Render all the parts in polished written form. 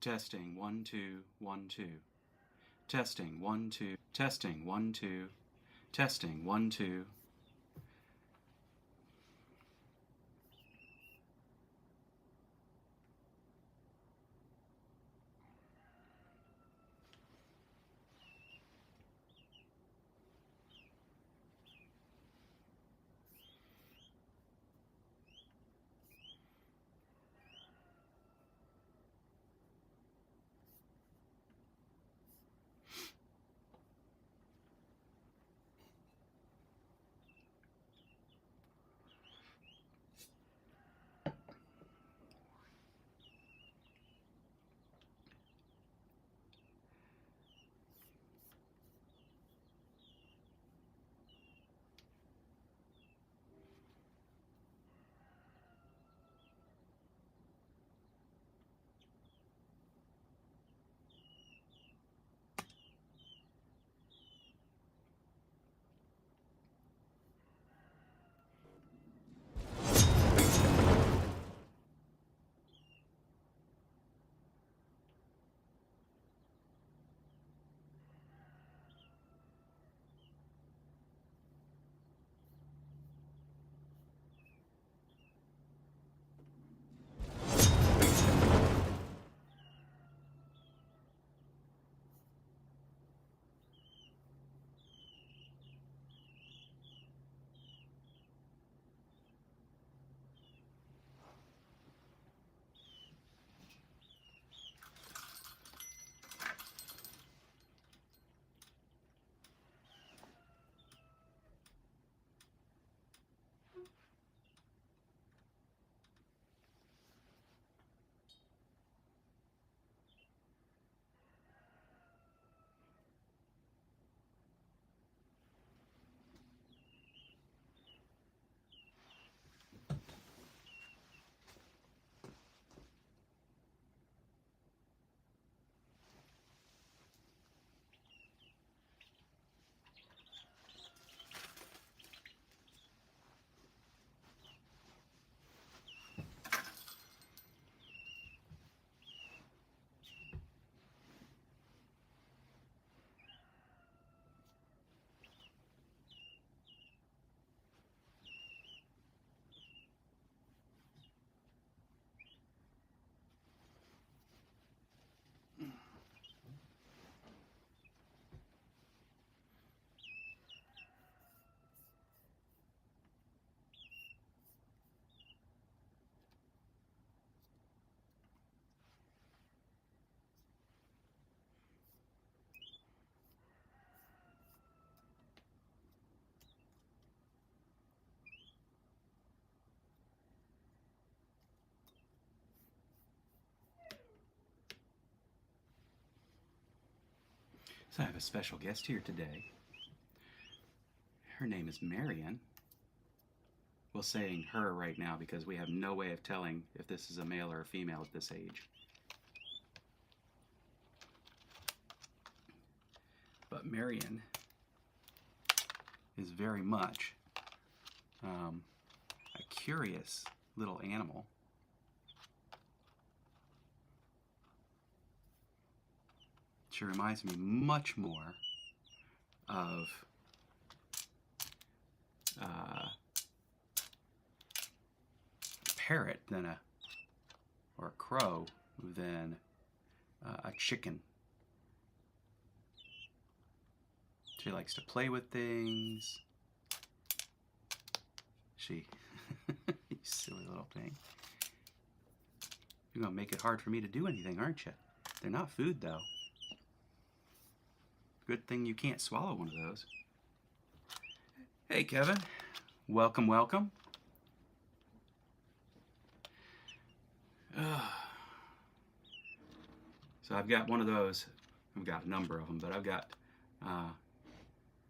Testing 1 2 1 2. Testing 1 2. Testing 1 2. Testing 1 2. So I have a special guest here today. Her name is Marion. We're saying her right now because we have no way of telling if this is a male or a female at this age. But Marion is very much a curious little animal. She reminds me much more of a parrot than or a crow than a chicken. She likes to play with things. You silly little thing. You're gonna make it hard for me to do anything, aren't you? They're not food, though. Good thing you can't swallow one of those. Hey, Kevin. Welcome, welcome. So I've got one of those. I've got a number of them, but I've got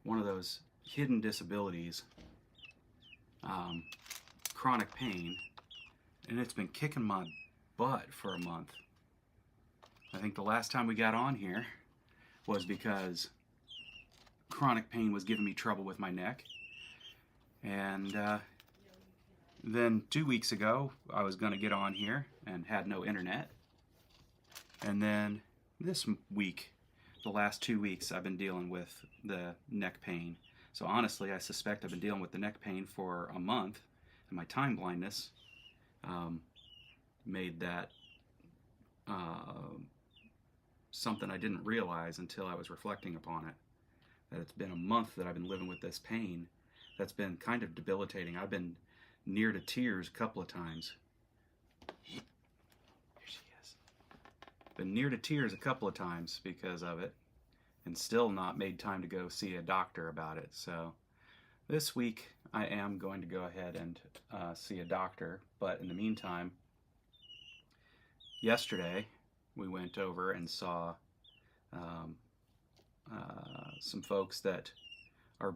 one of those hidden disabilities, chronic pain, and it's been kicking my butt for a month. I think the last time we got on here was because chronic pain was giving me trouble with my neck, and then 2 weeks ago I was going to get on here and had no internet, And then this week, the last 2 weeks, I've been dealing with the neck pain. So honestly, I suspect I've been dealing with the neck pain for a month, and my time blindness made that something I didn't realize until I was reflecting upon it. That it's been a month that I've been living with this pain that's been kind of debilitating. I've been near to tears a couple of times. Here she is. Been near to tears a couple of times because of it, and still not made time to go see a doctor about it. So this week I am going to go ahead and see a doctor, but in the meantime, yesterday we went over and saw some folks that are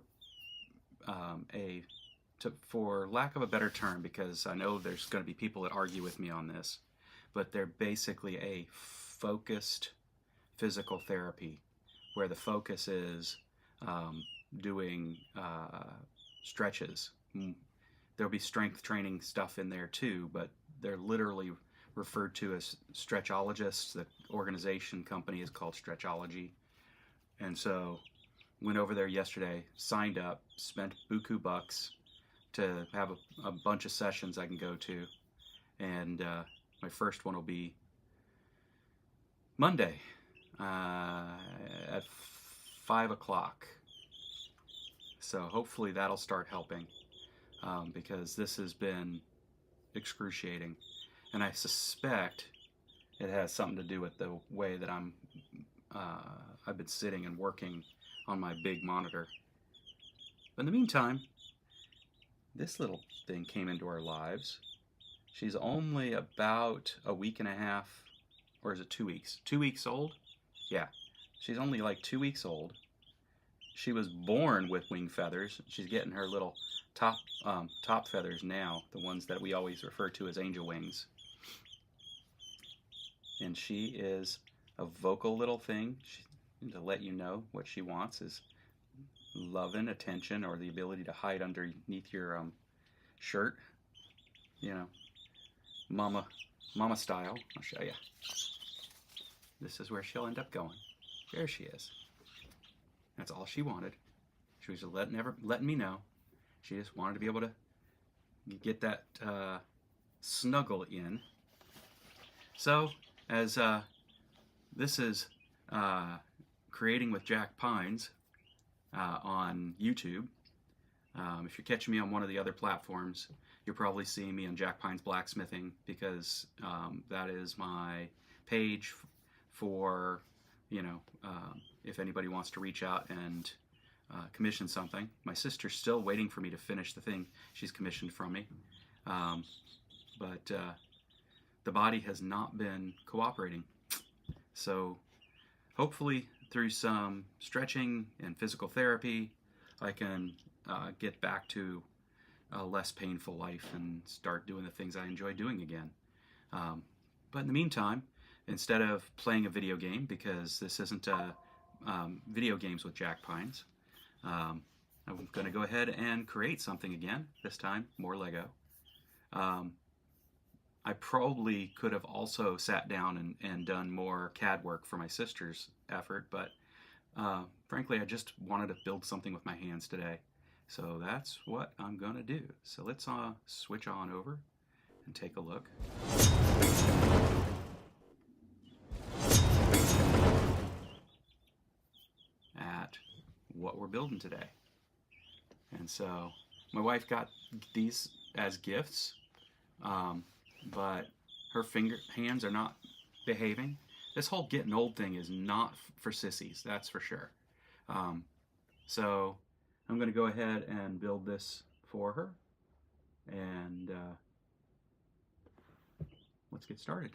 for lack of a better term, because I know there's going to be people that argue with me on this, but they're basically a focused physical therapy, where the focus is doing stretches. There'll be strength training stuff in there too, but they're literally referred to as stretchologists. The organization company is called Stretchology. And so went over there yesterday, signed up, spent buku bucks to have a bunch of sessions I can go to. And my first one will be Monday at 5 o'clock. So hopefully that'll start helping, because this has been excruciating. And I suspect it has something to do with the way that I've been sitting and working on my big monitor. But in the meantime, this little thing came into our lives. She's only about a week and a half, or is it 2 weeks? 2 weeks old? Yeah, she's only like 2 weeks old. She was born with wing feathers. She's getting her little top feathers now, the ones that we always refer to as angel wings. And she is a vocal little thing. To let you know what she wants is love and attention, or the ability to hide underneath your shirt, you know, mama style. I'll show you. This is where she'll end up going. There she is. That's all she wanted. She was letting me know. She just wanted to be able to get that snuggle in. So as this is Creating with Jack Pines on YouTube. If you're catching me on one of the other platforms, you're probably seeing me on Jack Pines Blacksmithing, because that is my page for, you know, if anybody wants to reach out and commission something. My sister's still waiting for me to finish the thing she's commissioned from me, but the body has not been cooperating. So hopefully through some stretching and physical therapy, I can get back to a less painful life and start doing the things I enjoy doing again. But in the meantime, instead of playing a video game, because this isn't video games with Jack Pines, I'm going to go ahead and create something again, this time more Lego. I probably could have also sat down and done more CAD work for my sister's effort, but frankly, I just wanted to build something with my hands today. So that's what I'm going to do. So let's switch on over and take a look. At what we're building today. And so my wife got these as gifts, but her hands are not behaving. This whole getting old thing is not for sissies, that's for sure. So I'm going to go ahead and build this for her, and let's get started.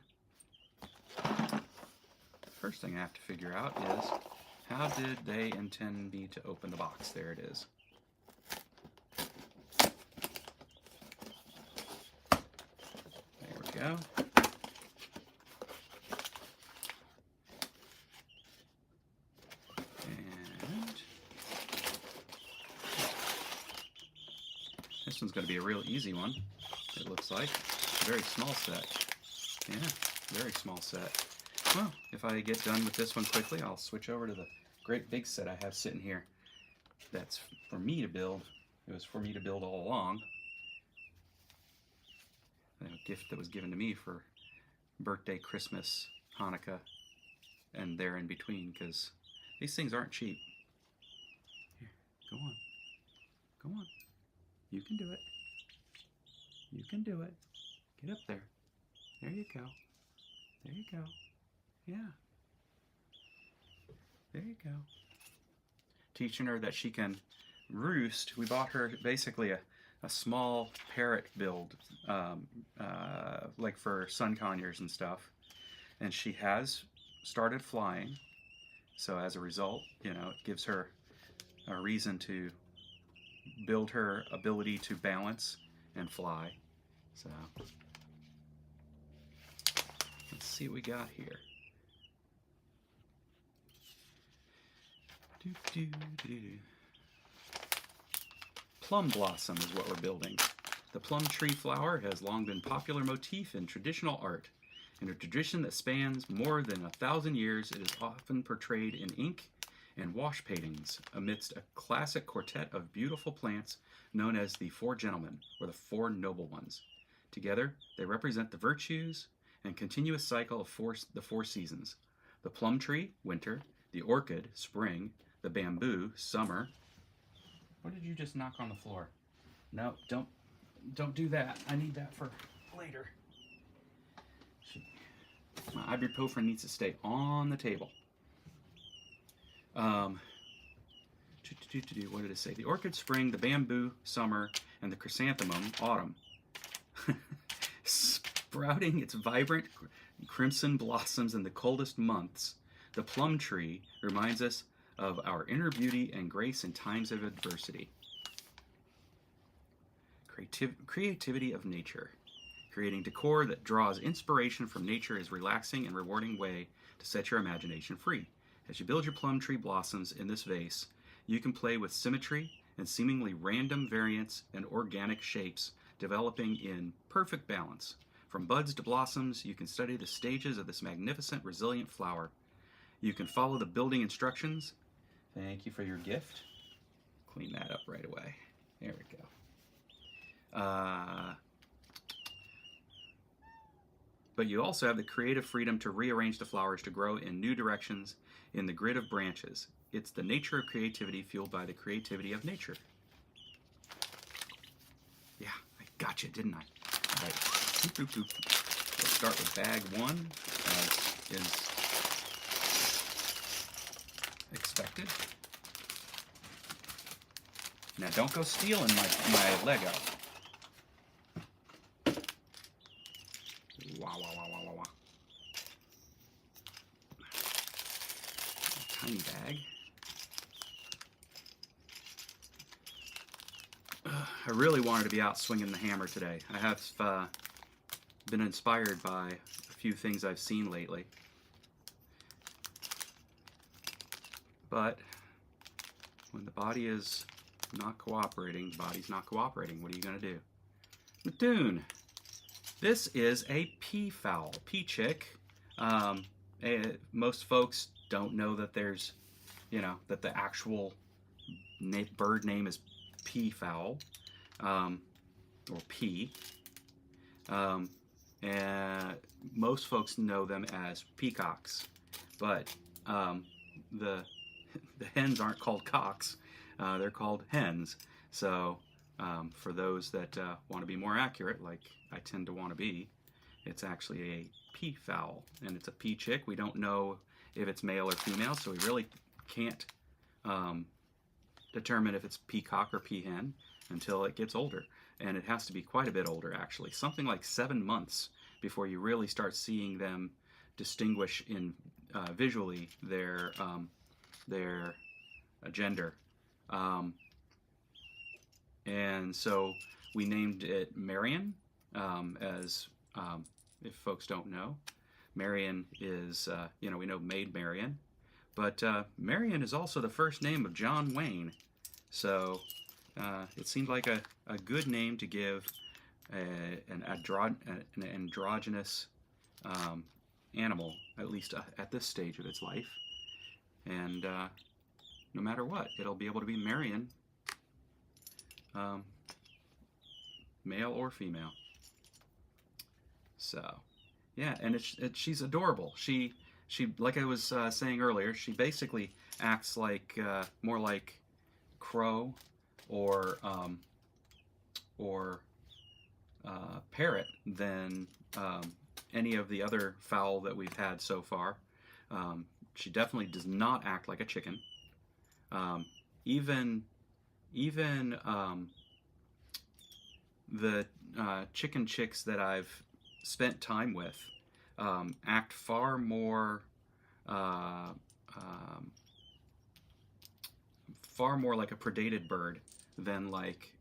First thing I have to figure out is, how did they intend me to open the box? There it is. There we go. And this one's going to be a real easy one, it looks like. Very small set. Yeah, very small set. Well, if I get done with this one quickly, I'll switch over to the great big set I have sitting here. That's for me to build. It was for me to build all along. A gift that was given to me for birthday, Christmas, Hanukkah, and there in between, because these things aren't cheap. Here, go on. Go on. You can do it. You can do it. Get up there. There you go. There you go. Yeah. There you go. Teaching her that she can roost. We bought her basically a small parrot build, like for sun conures and stuff. And she has started flying. So as a result, you know, it gives her a reason to build her ability to balance and fly. So let's see what we got here. Plum blossom is what we're building. The plum tree flower has long been a popular motif in traditional art. In a tradition that spans more than 1,000 years, it is often portrayed in ink and wash paintings amidst a classic quartet of beautiful plants known as the Four Gentlemen, or the Four Noble Ones. Together, they represent the virtues and continuous cycle of the four seasons. The plum tree, winter; the orchid, spring; the bamboo, summer. What did you just knock on the floor? No, don't do that. I need that for later. My ibuprofen needs to stay on the table. What did it say? The orchid, spring; the bamboo, summer; and the chrysanthemum, autumn. Sprouting its vibrant crimson blossoms in the coldest months, the plum tree reminds us of our inner beauty and grace in times of adversity. Creativity of nature. Creating decor that draws inspiration from nature is a relaxing and rewarding way to set your imagination free. As you build your plum tree blossoms in this vase, you can play with symmetry and seemingly random variants and organic shapes, developing in perfect balance. From buds to blossoms, you can study the stages of this magnificent, resilient flower. You can follow the building instructions. Thank you for your gift. Clean that up right away. There we go. But you also have the creative freedom to rearrange the flowers to grow in new directions in the grid of branches. It's the nature of creativity fueled by the creativity of nature. Yeah, I got you, didn't I? All right. Let's start with bag one, as is expected. Now, don't go stealing my Lego. Wow. Tiny bag. I really wanted to be out swinging the hammer today. I have been inspired by a few things I've seen lately. But when the body is not cooperating, the body's not cooperating. What are you going to do? Mattoon. This is a peafowl, peachick. Most folks don't know that there's, that the actual bird name is peafowl, or pea. And most folks know them as peacocks, but the hens aren't called cocks. They're called hens. So for those that want to be more accurate, like I tend to want to be, it's actually a peafowl, and it's a peachick. We don't know if it's male or female, so we really can't determine if it's peacock or peahen until it gets older. And it has to be quite a bit older, actually. Something like 7 months before you really start seeing them distinguish in visually their gender. And so we named it Marion, as if folks don't know. Marion is, we know Maid Marian, but Marion is also the first name of John Wayne. So it seemed like a good name to give an androgynous animal, at least at this stage of its life. And no matter what, it'll be able to be marrying, male or female. So, yeah, and she's adorable. She like I was saying earlier, she basically acts like more like crow or parrot than any of the other fowl that we've had so far. She definitely does not act like a chicken. Even the chicken chicks that I've spent time with act far more like a predated bird than like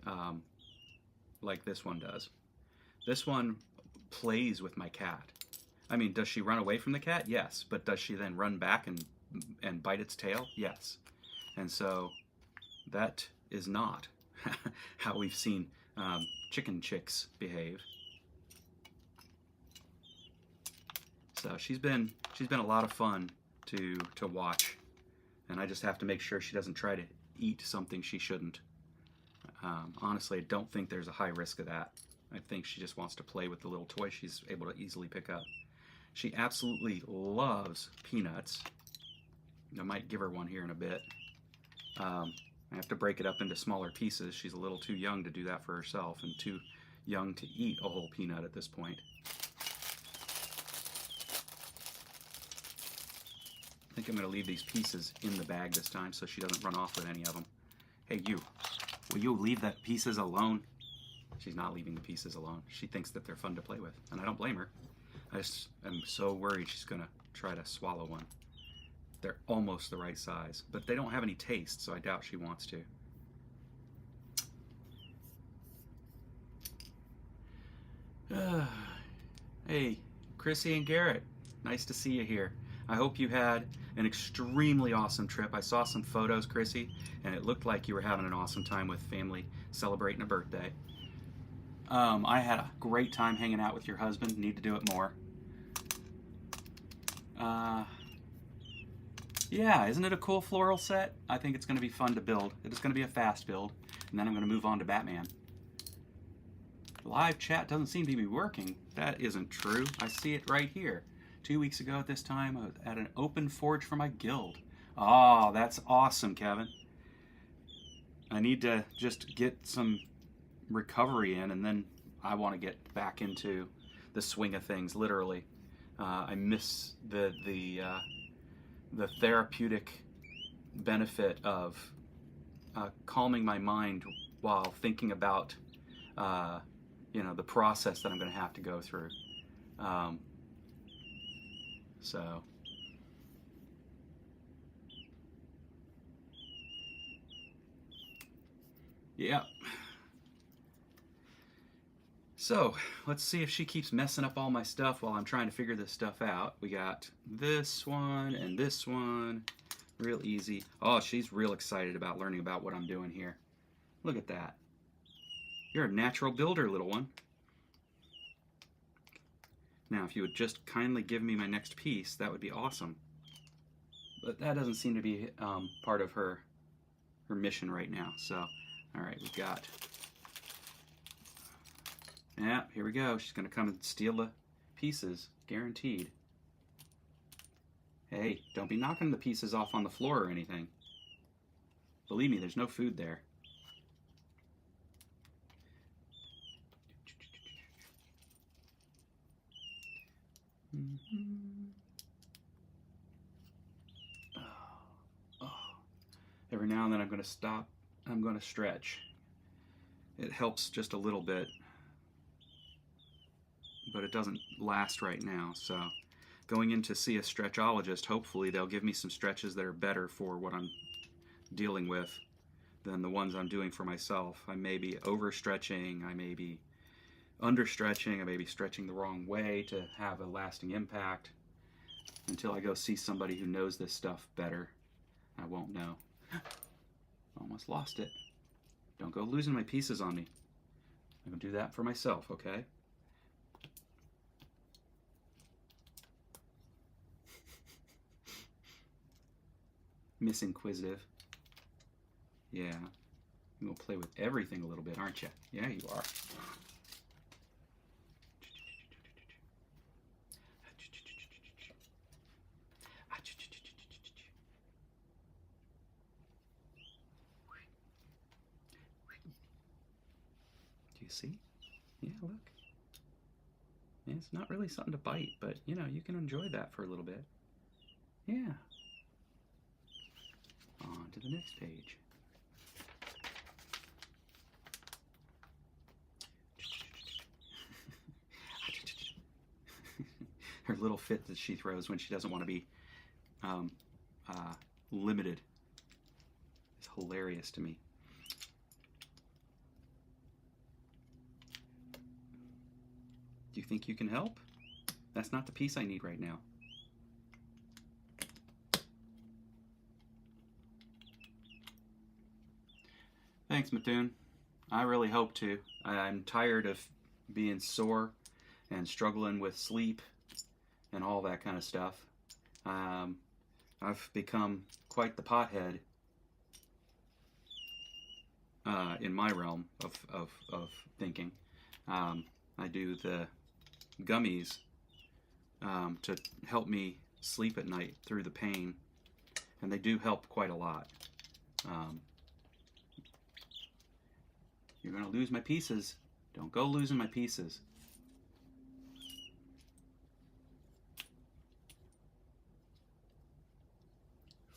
this one does. This one plays with my cat. I mean, does she run away from the cat? Yes. But does she then run back and bite its tail? Yes. And so that is not how we've seen chicken chicks behave. So she's been a lot of fun to watch, and I just have to make sure she doesn't try to eat something she shouldn't. Honestly, I don't think there's a high risk of that. I think she just wants to play with the little toy she's able to easily pick up. She absolutely loves peanuts. I might give her one here in a bit. I have to break it up into smaller pieces. She's a little too young to do that for herself and too young to eat a whole peanut at this point. I think I'm going to leave these pieces in the bag this time so she doesn't run off with any of them. Hey, you. Will you leave the pieces alone? She's not leaving the pieces alone. She thinks that they're fun to play with, and I don't blame her. I just am so worried she's going to try to swallow one. They're almost the right size, but they don't have any taste, so I doubt she wants to. Hey, Chrissy and Garrett, nice to see you here. I hope you had an extremely awesome trip. I saw some photos, Chrissy, and it looked like you were having an awesome time with family celebrating a birthday. I had a great time hanging out with your husband. Need to do it more. Yeah, isn't it a cool floral set? I think it's going to be fun to build. It's going to be a fast build, and then I'm going to move on to Batman. Live chat doesn't seem to be working. That isn't true. I see it right here. 2 weeks ago at this time, I was at an open forge for my guild. Oh, that's awesome, Kevin. I need to just get some recovery in, and then I want to get back into the swing of things, literally. I miss the therapeutic benefit of calming my mind while thinking about the process that I'm going to have to go through. So yeah. So let's see if she keeps messing up all my stuff while I'm trying to figure this stuff out. We got this one and this one. Real easy. Oh, she's real excited about learning about what I'm doing here. Look at that. You're a natural builder, little one. Now, if you would just kindly give me my next piece, that would be awesome. But that doesn't seem to be part of her mission right now. So, all right, we've got... Yeah, here we go. She's going to come and steal the pieces, guaranteed. Hey, don't be knocking the pieces off on the floor or anything. Believe me, there's no food there. Every now and then I'm going to stop. I'm going to stretch. It helps just a little bit, but it doesn't last right now. So going in to see a stretchologist, hopefully they'll give me some stretches that are better for what I'm dealing with than the ones I'm doing for myself. I may be overstretching, I may be understretching, I may be stretching the wrong way to have a lasting impact. Until I go see somebody who knows this stuff better, I won't know. Almost lost it. Don't go losing my pieces on me. I'm going to do that for myself, okay? Miss Inquisitive. Yeah. You're going to play with everything a little bit, aren't you? Yeah, you are. Do you see? Yeah, look. Yeah, it's not really something to bite, but, you know, you can enjoy that for a little bit. Yeah. On to the next page. Her little fit that she throws when she doesn't want to be limited is hilarious to me. Do you think you can help? That's not the piece I need right now. Thanks, Mattoon. I really hope to. I'm tired of being sore and struggling with sleep and all that kind of stuff. I've become quite the pothead in my realm of thinking. I do the gummies to help me sleep at night through the pain, and they do help quite a lot. You're going to lose my pieces. Don't go losing my pieces.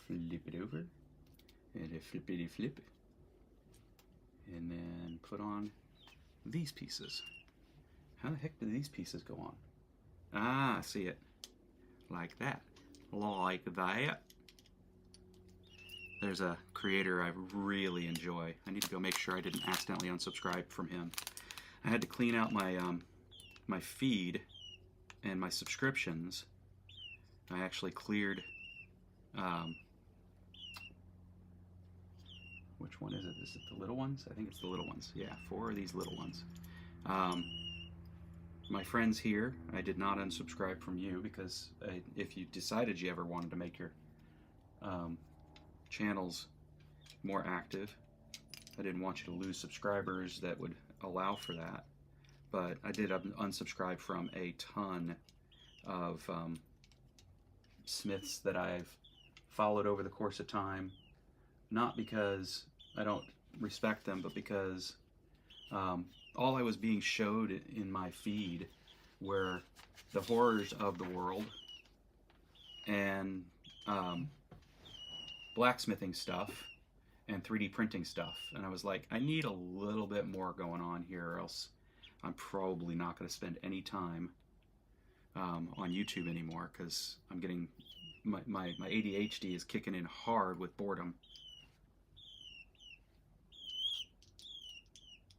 Flip it over, and a flippity flip, and then put on these pieces. How the heck do these pieces go on? Ah, I see it. Like that. Like that. There's a creator I really enjoy. I need to go make sure I didn't accidentally unsubscribe from him. I had to clean out my my feed and my subscriptions. I actually cleared. Which one is it? Is it the little ones? I think it's the little ones. Yeah, 4 of these little ones. My friends here, I did not unsubscribe from you because if you decided you ever wanted to make your channels more active, I didn't want you to lose subscribers that would allow for that. But I did unsubscribe from a ton of Smiths that I've followed over the course of time. Not because I don't respect them, but because all I was being showed in my feed were the horrors of the world and blacksmithing stuff and 3D printing stuff. And I was like, I need a little bit more going on here, or else I'm probably not going to spend any time on YouTube anymore, because I'm getting my ADHD is kicking in hard with boredom.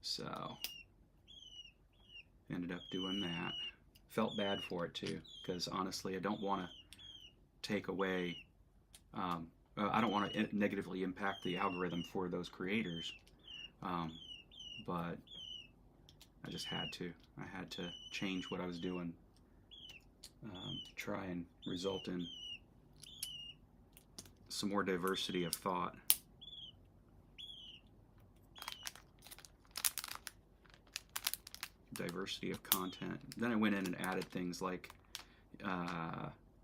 So ended up doing that. Felt bad for it too, because honestly I don't want to take away I don't want to negatively impact the algorithm for those creators, but I just had to. I had to change what I was doing, try and result in some more diversity of thought. Diversity of content. Then I went in and added things like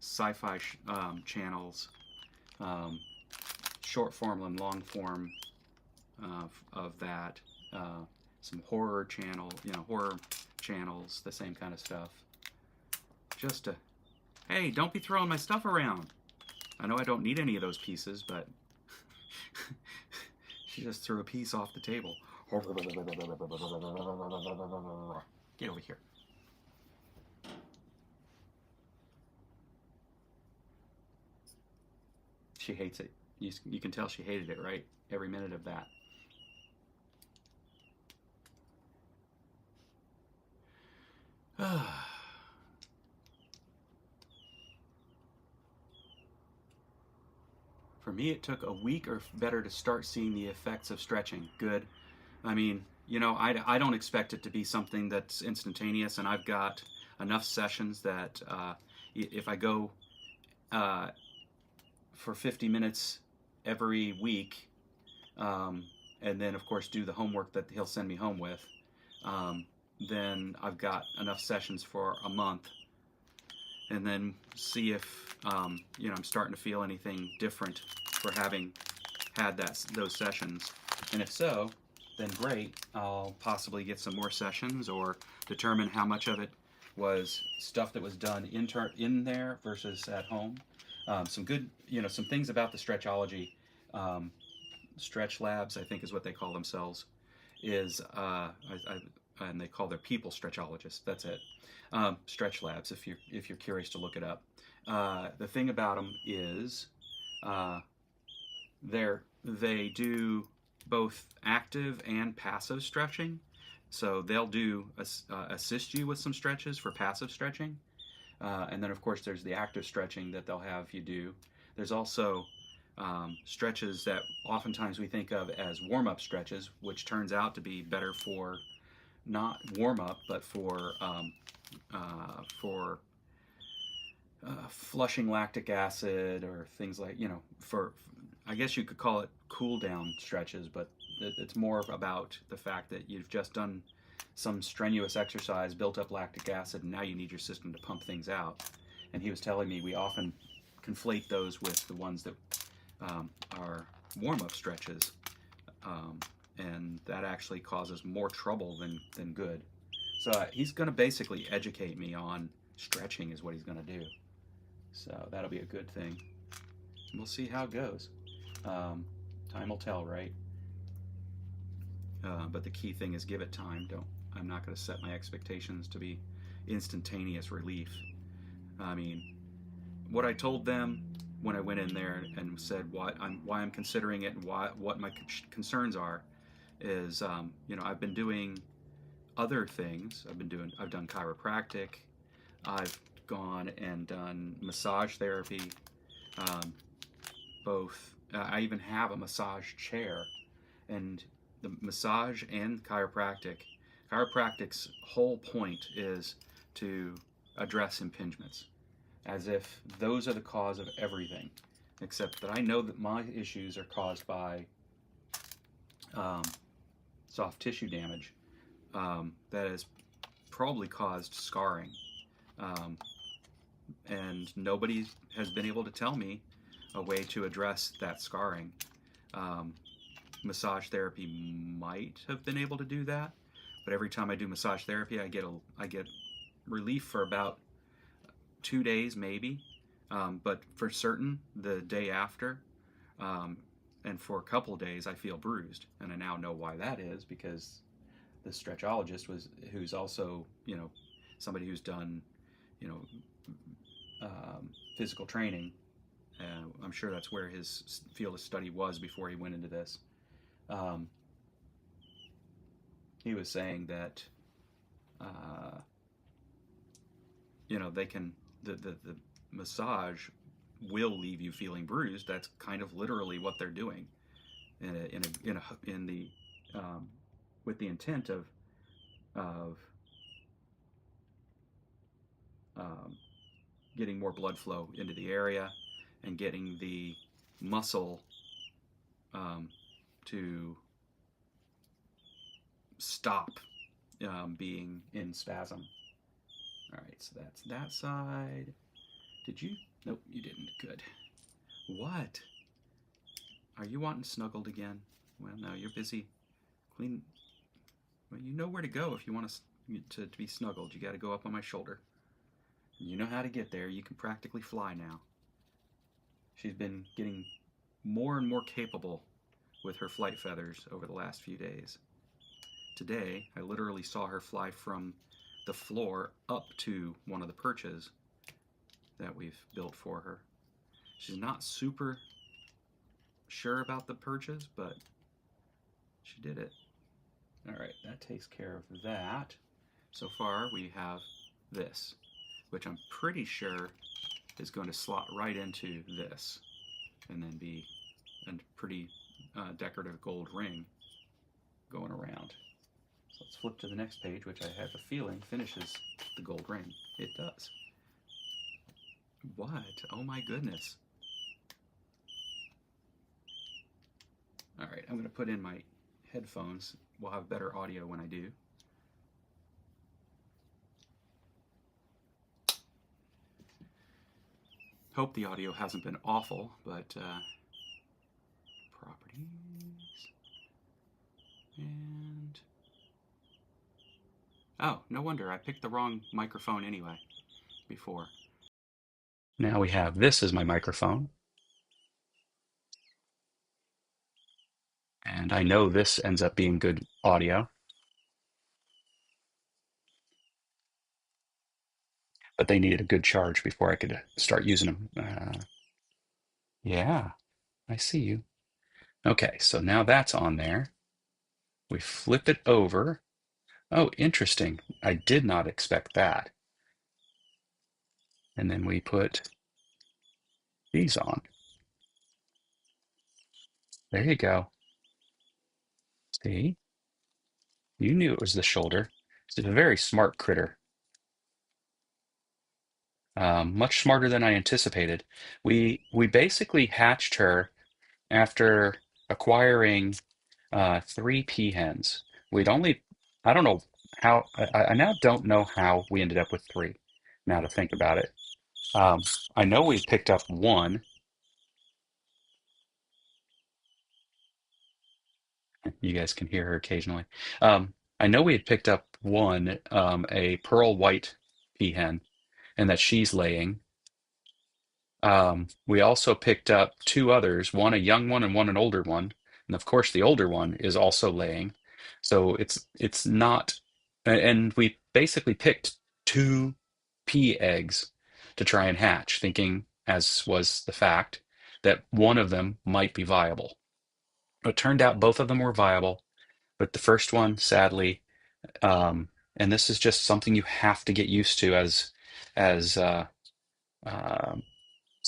sci-fi channels, short form and long form of that, some horror horror channels, the same kind of stuff. Just to, hey, don't be throwing my stuff around. I know I don't need any of those pieces, but she just threw a piece off the table. Get over here. She hates it. You can tell she hated it, right? Every minute of that. For me, it took a week or better to start seeing the effects of stretching. Good. I mean, you know, I don't expect it to be something that's instantaneous, and I've got enough sessions that if I go for 50 minutes every week, and then of course do the homework that he'll send me home with, then I've got enough sessions for a month, and then see if I'm starting to feel anything different for having had those sessions. And if so, then great. I'll possibly get some more sessions or determine how much of it was stuff that was done in there versus at home. Some good, some things about the Stretchology, Stretch Labs, I think is what they call themselves, is and they call their people stretchologists. That's it. Stretch Labs, if you're curious to look it up. The thing about them is they do both active and passive stretching. So they'll do assist you with some stretches for passive stretching. And then, of course, there's the active stretching that they'll have you do. There's also stretches that oftentimes we think of as warm-up stretches, which turns out to be better for not warm-up, but for flushing lactic acid or things like, for I guess you could call it cool down stretches, but it's more about the fact that you've just done some strenuous exercise, built up lactic acid, and now you need your system to pump things out. And he was telling me we often conflate those with the ones that are warm-up stretches, and that actually causes more trouble than good. So he's going to basically educate me on stretching is what he's going to do. So that'll be a good thing. We'll see how it goes. Time will tell, right? But the key thing is give it time. I'm not going to set my expectations to be instantaneous relief. I mean, what I told them when I went in there and said why I'm considering it and what my concerns are is, I've been doing other things. I've done chiropractic. I've gone and done massage therapy. I even have a massage chair, and the massage and chiropractic's whole point is to address impingements, as if those are the cause of everything, except that I know that my issues are caused by soft tissue damage that has probably caused scarring, and nobody has been able to tell me a way to address that scarring. Massage therapy might have been able to do that, but every time I do massage therapy, I get relief for about 2 days maybe, but for certain the day after, and for a couple of days I feel bruised, and I now know why that is, because the stretchologist who's also somebody who's done physical training. I'm sure that's where his field of study was before he went into this. He was saying that the massage will leave you feeling bruised. That's kind of literally what they're doing, with the intent of getting more blood flow into the area and getting the muscle to stop being in spasm. All right, so that's that side. Did you? Nope, you didn't. Good. What? Are you wanting snuggled again? Well, no, you're busy. Clean. Well, you know where to go if you want to be snuggled. You got to go up on my shoulder. You know how to get there. You can practically fly now. She's been getting more and more capable with her flight feathers over the last few days. Today, I literally saw her fly from the floor up to one of the perches that we've built for her. She's not super sure about the perches, but she did it. All right, that takes care of that. So far, we have this, which I'm pretty sure is going to slot right into this and then be a pretty decorative gold ring going around. So let's flip to the next page, which I have a feeling finishes the gold ring. It does. What? Oh my goodness. All right, I'm going to put in my headphones. We'll have better audio when I do. Hope the audio hasn't been awful, but properties and oh, no wonder I picked the wrong microphone anyway before. Now we have this as my microphone. And I know this ends up being good audio, but they needed a good charge before I could start using them. Yeah, I see you. Okay, so now that's on there. We flip it over. Oh, interesting. I did not expect that. And then we put these on. There you go. See? You knew it was the shoulder. It's a very smart critter. Much smarter than I anticipated. We basically hatched her after acquiring three peahens. We'd only, I don't know how, I now don't know how we ended up with three, now to think about it. Um, I know we picked up one. You guys can hear her occasionally. I know we had picked up one, a pearl white peahen, and that she's laying. We also picked up two others, one a young one and one an older one. And of course, the older one is also laying. So it's not, and we basically picked two pea eggs to try and hatch, thinking, as was the fact, that one of them might be viable. It turned out both of them were viable, but the first one, sadly, and this is just something you have to get used to as um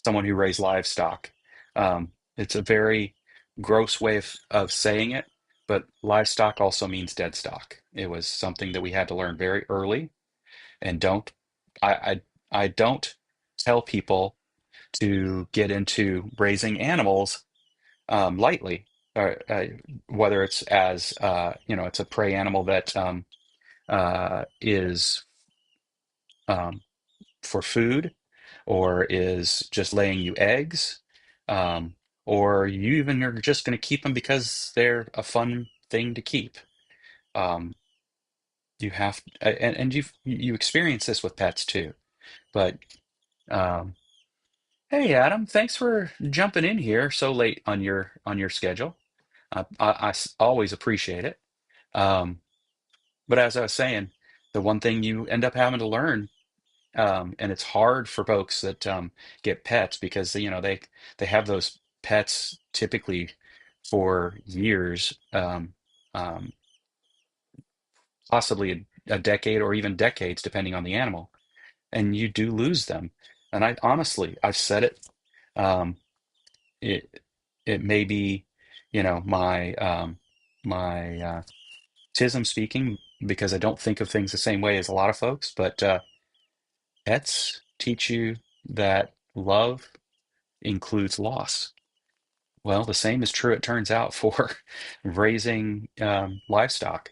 someone who raised livestock. It's a very gross way of saying it, but livestock also means dead stock. It was something that we had to learn very early, and I don't tell people to get into raising animals lightly, whether it's as it's a prey animal that is um, for food or is just laying you eggs, um, or you even are just going to keep them because they're a fun thing to keep. Um, you have, and you experience this with pets too. But um, hey, Adam, thanks for jumping in here so late on your schedule. Always appreciate it. Um, but as I was saying, the one thing you end up having to learn, and it's hard for folks that get pets because they have those pets typically for years, um, possibly a decade or even decades, depending on the animal, and you do lose them. And I honestly, I've said it. Um, it it may be, my tism speaking because I don't think of things the same way as a lot of folks, but pets teach you that love includes loss. Well, the same is true, it turns out, for raising livestock.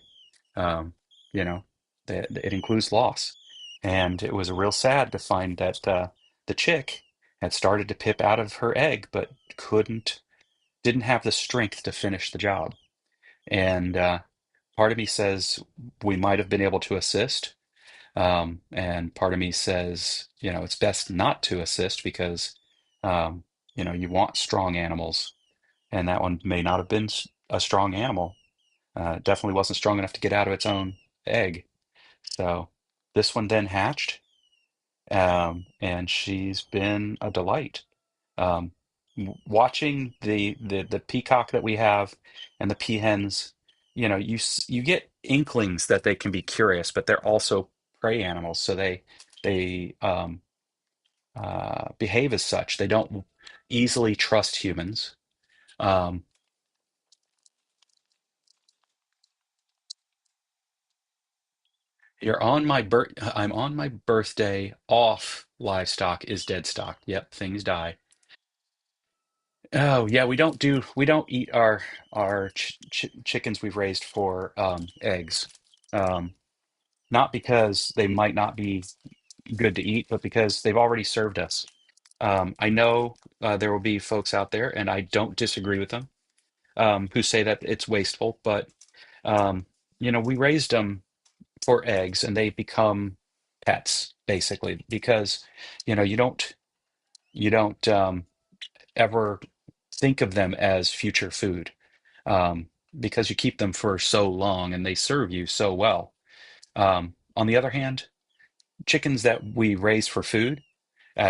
Um, you know, it includes loss. And it was real sad to find that the chick had started to pip out of her egg, but didn't have the strength to finish the job. And part of me says we might have been able to assist. And part of me says, it's best not to assist because, you want strong animals, and that one may not have been a strong animal. It definitely wasn't strong enough to get out of its own egg. So this one then hatched, and she's been a delight. Um, Watching the peacock that we have and the peahens, you get inklings that they can be curious, but they're also prey animals, so they behave as such. They don't easily trust humans. Um, I'm on my birthday. Off livestock is dead stock. Yep, things die. Oh yeah, we don't eat our chickens we've raised for eggs. Um, Not because they might not be good to eat, but because they've already served us. I know there will be folks out there, and I don't disagree with them, who say that it's wasteful, but um, we raised them for eggs, and they become pets basically because you don't ever think of them as future food, um, because you keep them for so long and they serve you so well. On the other hand, chickens that we raise for food,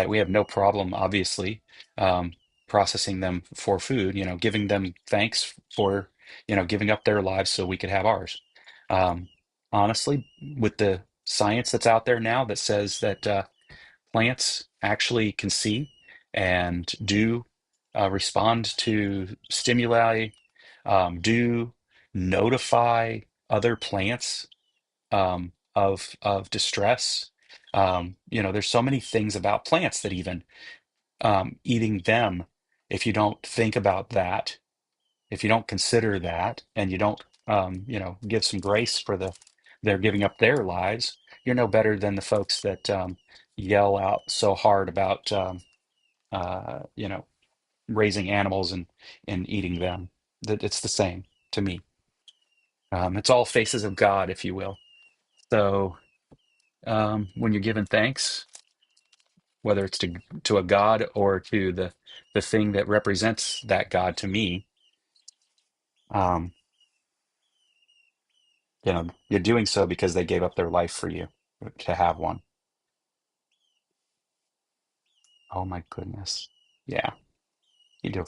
we have no problem, obviously, um, processing them for food, giving them thanks for, giving up their lives so we could have ours. Um, Honestly, with the science that's out there now that says that plants actually can see and do respond to stimuli, do notify other plants of distress. There's so many things about plants that even eating them, if you don't think about that, if you don't consider that, and you don't, give some grace for they're giving up their lives, you're no better than the folks that yell out so hard about, uh, you know, raising animals and eating them. That it's the same to me. It's all faces of God, if you will. So when you're giving thanks, whether it's to a god or to the thing that represents that god to me, um, you're doing so because they gave up their life for you to have one. Oh my goodness. Yeah, you do.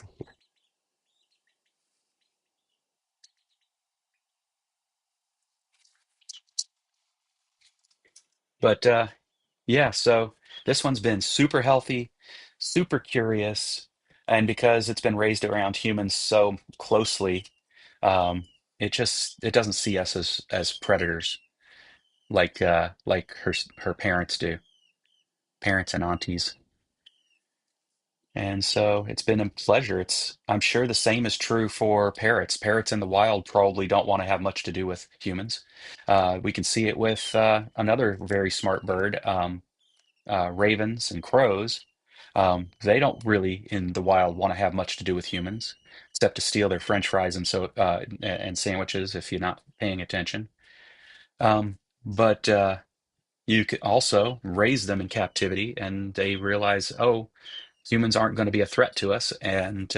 But yeah, so this one's been super healthy, super curious, and because it's been raised around humans so closely, um, it doesn't see us as predators like her parents do, parents and aunties. And so it's been a pleasure. I'm sure the same is true for parrots. Parrots in the wild probably don't want to have much to do with humans. We can see it with another very smart bird, ravens and crows. They don't really in the wild want to have much to do with humans, except to steal their French fries and sandwiches if you're not paying attention. But you can also raise them in captivity, and they realize, oh, humans aren't going to be a threat to us, and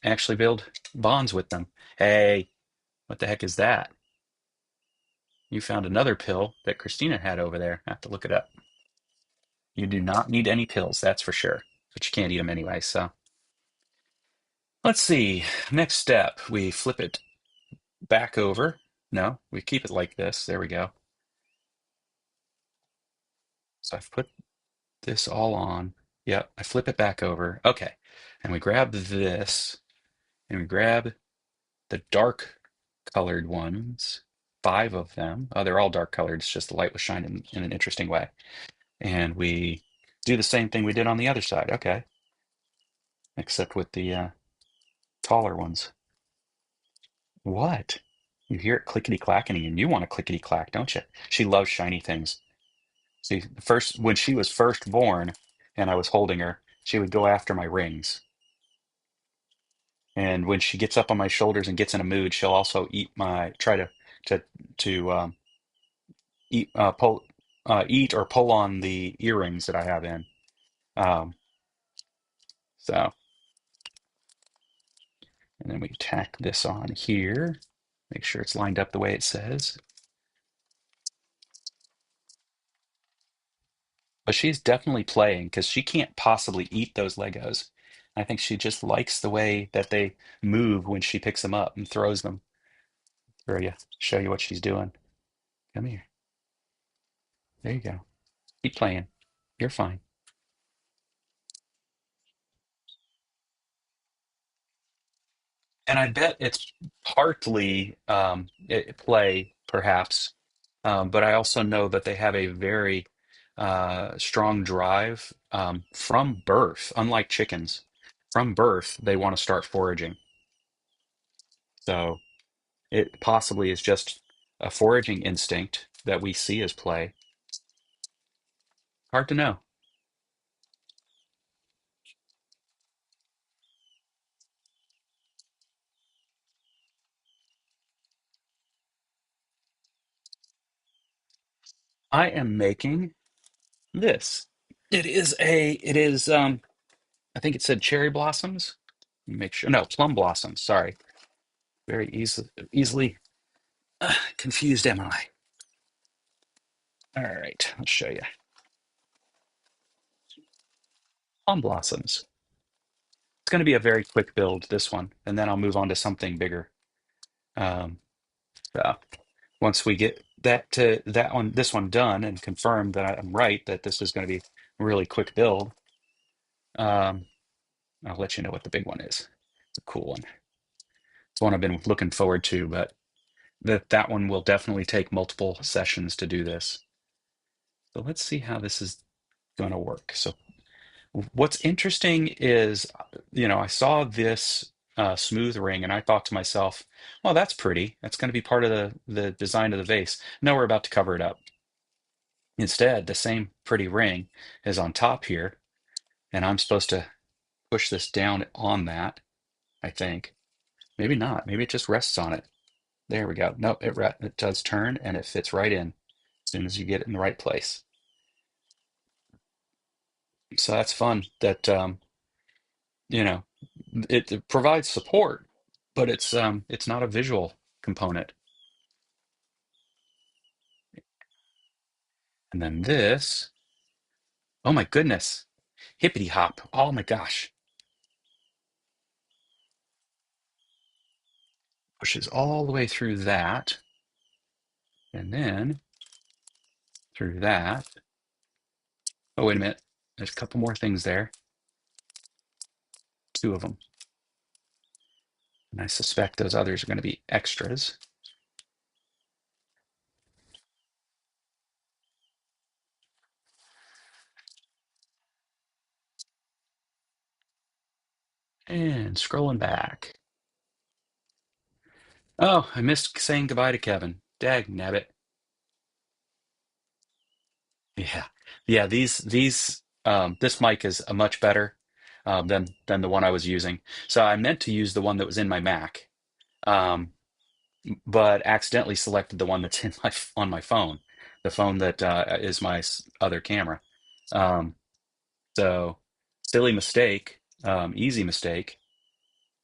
actually build bonds with them. Hey, what the heck is that? You found another pill that Christina had over there. I have to look it up. You do not need any pills, that's for sure. But you can't eat them anyway. So let's see. Next step, we flip it back over. No, we keep it like this. There we go. So I've put this all on. Yep, I flip it back over. Okay. And we grab this and we grab the dark colored ones, five of them. Oh, they're all dark colored. It's just the light was shining in an interesting way. And we do the same thing we did on the other side. Okay. Except with the taller ones. What? You hear it clickety clacking and you want to clickety clack, don't you? She loves shiny things. See, first, when she was first born and I was holding her, she would go after my rings. And when she gets up on my shoulders and gets in a mood, she'll also try to, to pull, eat or pull on the earrings that I have in. Um, so, and then we tack this on here. Make sure it's lined up the way it says. But she's definitely playing because she can't possibly eat those Legos. I think she just likes the way that they move when she picks them up and throws them. Show you what she's doing. Come here. There you go. Keep playing. You're fine. And I bet it's partly play, perhaps, but I also know that they have a very strong drive from birth, unlike chickens. from birth, they want to start foraging. So it possibly is just a foraging instinct that we see as play. Hard to know. I am making this. It is I think it said cherry blossoms. Make sure, no, plum blossoms. Sorry. Very easily confused am I. All right, I'll show you. Plum blossoms. It's going to be a very quick build, this one, and then I'll move on to something bigger. Um, so once we get this one done and confirmed that I'm right, that this is going to be a really quick build, um, I'll let you know what the big one is. It's a cool one. It's one I've been looking forward to, but that one will definitely take multiple sessions to do this. So let's see how this is going to work. So what's interesting is, I saw this smooth ring and I thought to myself, well, that's pretty. That's going to be part of the design of the vase. No, we're about to cover it up. Instead, the same pretty ring is on top here, and I'm supposed to push this down on that, I think. Maybe not. Maybe it just rests on it. There we go. Nope, it does turn and it fits right in as soon as you get it in the right place. So that's fun that you know, it provides support, but it's not a visual component. And then this, oh my goodness, hippity hop. Oh my gosh. Pushes all the way through that, and then through that. Oh, wait a minute. There's a couple more things there. Two of them. And I suspect those others are going to be extras. And scrolling back. Oh, I missed saying goodbye to Kevin. Dag nabbit. Yeah. Yeah, this mic is a much better than the one I was using. So I meant to use the one that was in my Mac, um, but accidentally selected the one that's in on my phone, the phone that is my other camera. Um, so silly mistake, easy mistake.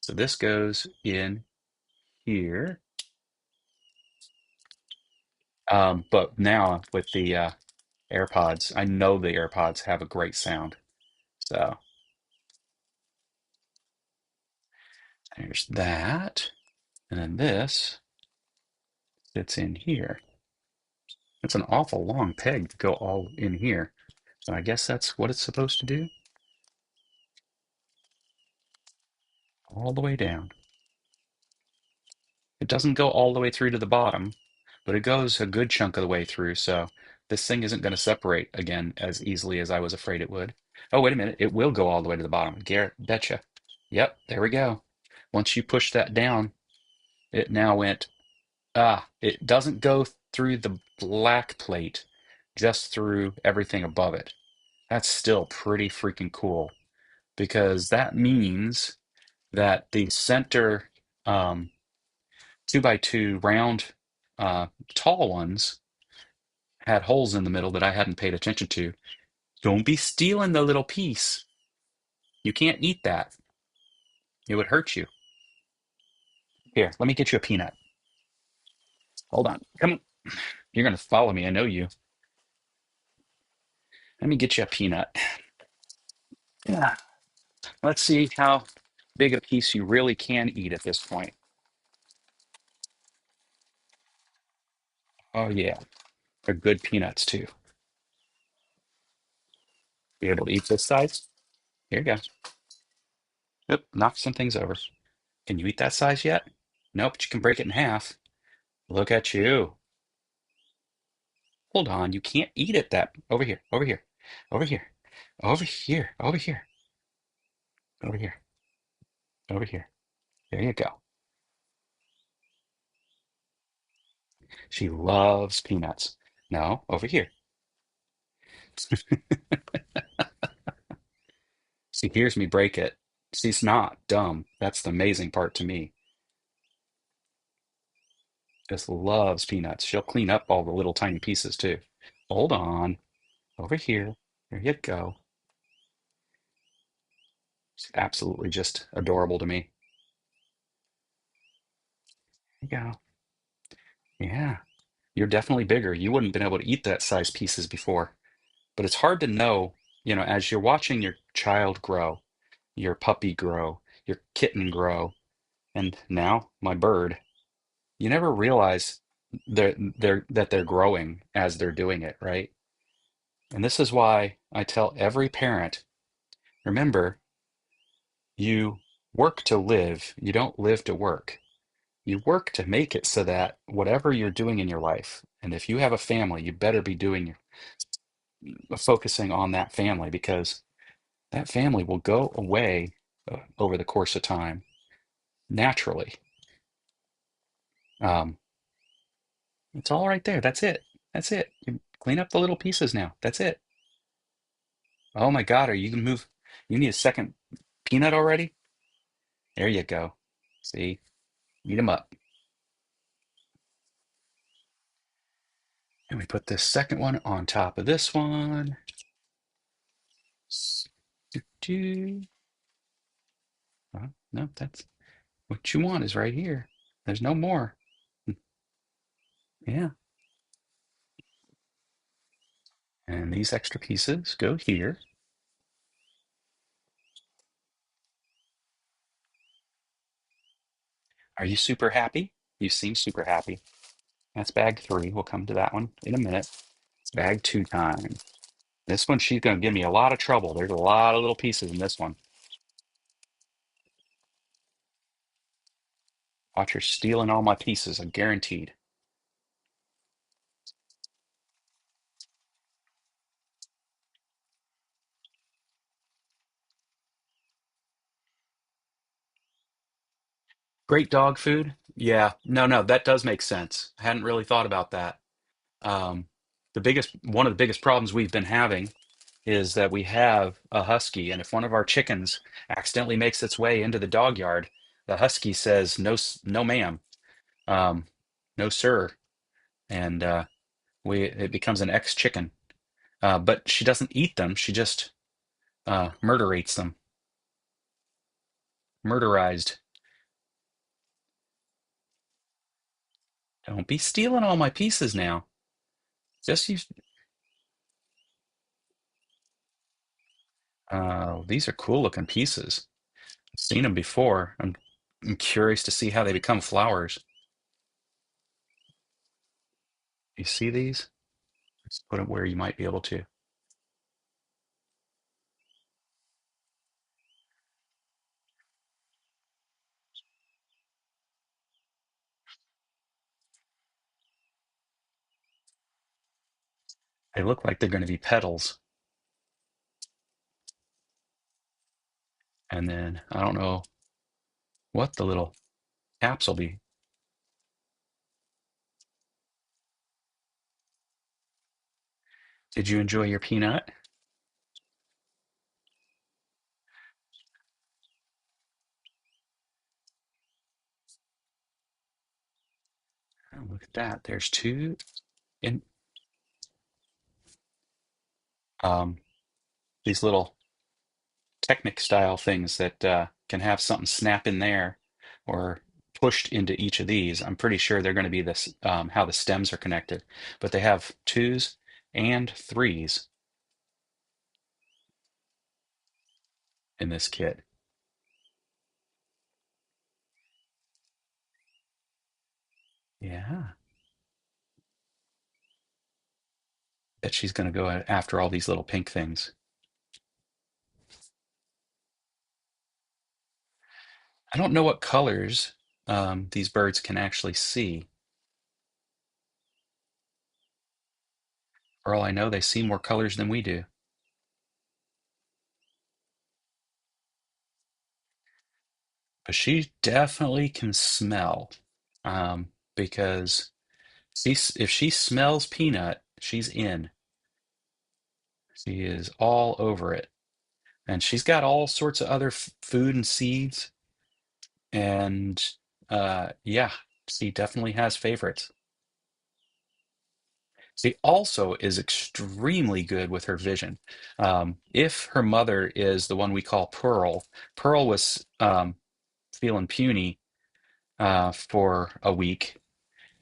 So this goes in here. But now with the AirPods, I know the AirPods have a great sound. So there's that. And then this fits in here. It's an awful long peg to go all in here. So I guess that's what it's supposed to do. All the way down. It doesn't go all the way through to the bottom, but it goes a good chunk of the way through. So this thing isn't going to separate again as easily as I was afraid it would. Oh, wait a minute. It will go all the way to the bottom. Garrett, betcha. Yep, there we go. Once you push that down, it now went, it doesn't go through the black plate, just through everything above it. That's still pretty freaking cool because that means that the center 2x2 round tall ones had holes in the middle that I hadn't paid attention to. Don't be stealing the little piece. You can't eat that. It would hurt you. Here, let me get you a peanut. Hold on. Come on. You're going to follow me. I know you. Let me get you a peanut. Yeah. Let's see how big a piece you really can eat at this point. Oh, yeah. They're good peanuts, too. Be able to eat this size? Here you go. Oop, knock some things over. Can you eat that size yet? Nope, but you can break it in half. Look at you. Hold on, you can't eat it that. Over here, over here, over here, over here, over here, over here. Over here. There you go. She loves peanuts. No, over here. She hears me break it. She's not dumb. That's the amazing part to me. Just loves peanuts. She'll clean up all the little tiny pieces too. Hold on. Over here. There you go. She's absolutely just adorable to me. There you go. Yeah. You're definitely bigger. You wouldn't have been able to eat that size pieces before. But it's hard to know, as you're watching your child grow, your puppy grow, your kitten grow, and now my bird, you never realize that they're growing as they're doing it, right? And this is why I tell every parent, remember, you work to live, you don't live to work. You work to make it so that whatever you're doing in your life, and if you have a family, you better be focusing on that family because that family will go away over the course of time naturally. Um, it's all right there. That's it. That's it. You clean up the little pieces now. That's it. Oh my God, are you gonna move? You need a second peanut already? There you go. See, eat them up. And we put this second one on top of this one. Do. No, that's what you want is right here. There's no more. Yeah. And these extra pieces go here. Are you super happy? You seem super happy. That's bag three. We'll come to that one in a minute. It's bag two time. This one, she's going to give me a lot of trouble. There's a lot of little pieces in this one. Watch her stealing all my pieces, I'm guaranteed. Great dog food? Yeah. No, no, that does make sense. I hadn't really thought about that. Um, one of the biggest problems we've been having is that we have a husky, and if one of our chickens accidentally makes its way into the dog yard, the husky says, "No, no, ma'am, um, no, sir," and it becomes an ex-chicken. But she doesn't eat them; she just murderates them, murderized. Don't be stealing all my pieces now. Just use. These are cool looking pieces. I've seen them before. I'm curious to see how they become flowers. You see these? Let's put them where you might be able to. They look like they're going to be petals. And then I don't know what the little caps will be. Did you enjoy your peanut? Oh, look at that. There's two in um, these little Technic style things that can have something snap in there or pushed into each of these. I'm pretty sure they're going to be this how the stems are connected, but they have twos and threes in this kit. Yeah, bet she's going to go after all these little pink things. I don't know what colors these birds can actually see. For all I know, they see more colors than we do. But she definitely can smell. Because if she smells peanut, she's in. She is all over it. And she's got all sorts of other food and seeds. And yeah, she definitely has favorites. She also is extremely good with her vision. If her mother is the one we call Pearl, Pearl was feeling puny for a week,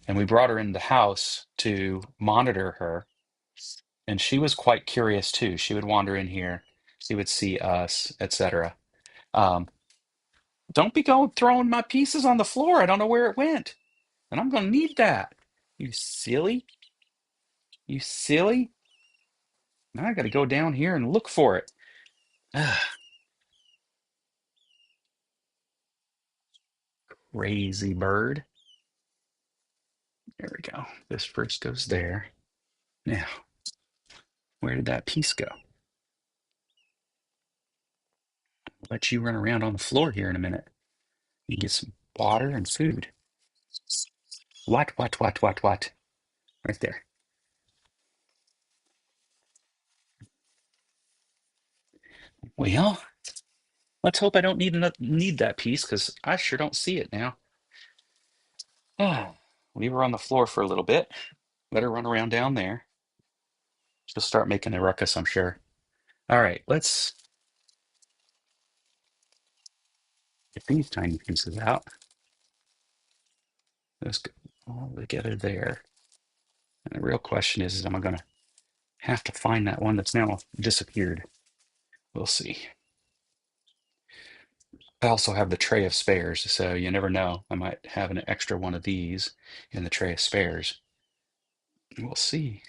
and we brought her in the house to monitor her. And she was quite curious too. She would wander in here, she would see us, etc. Um, don't be going throwing my pieces on the floor. I don't know where it went, and I'm going to need that. You silly, you silly. Now I got to go down here and look for it. Crazy bird. There we go. This first goes there. Now, where did that piece go? I'll let you run around on the floor here in a minute. You get some water and food. What? Right there. Well, let's hope I don't need that piece because I sure don't see it now. Ah, leave her on the floor for a little bit. Let her run around down there. She'll start making a ruckus, I'm sure. All right, let's get these tiny pieces out. Let's go all together there. And the real question is am I going to have to find that one that's now disappeared? We'll see. I also have the tray of spares, so you never know. I might have an extra one of these in the tray of spares. We'll see.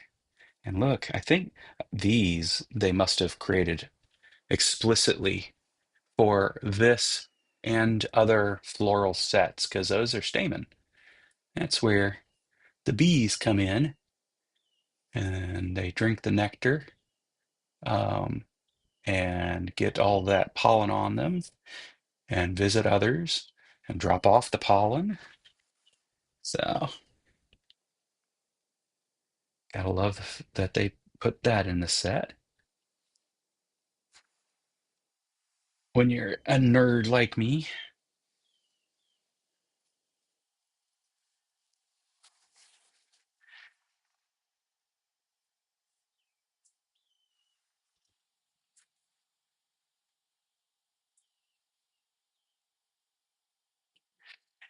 And look, I think these they must have created explicitly for this and other floral sets because those are stamen. That's where the bees come in and they drink the nectar um, and get all that pollen on them and visit others and drop off the pollen. So, gotta love that they put that in the set. When you're a nerd like me,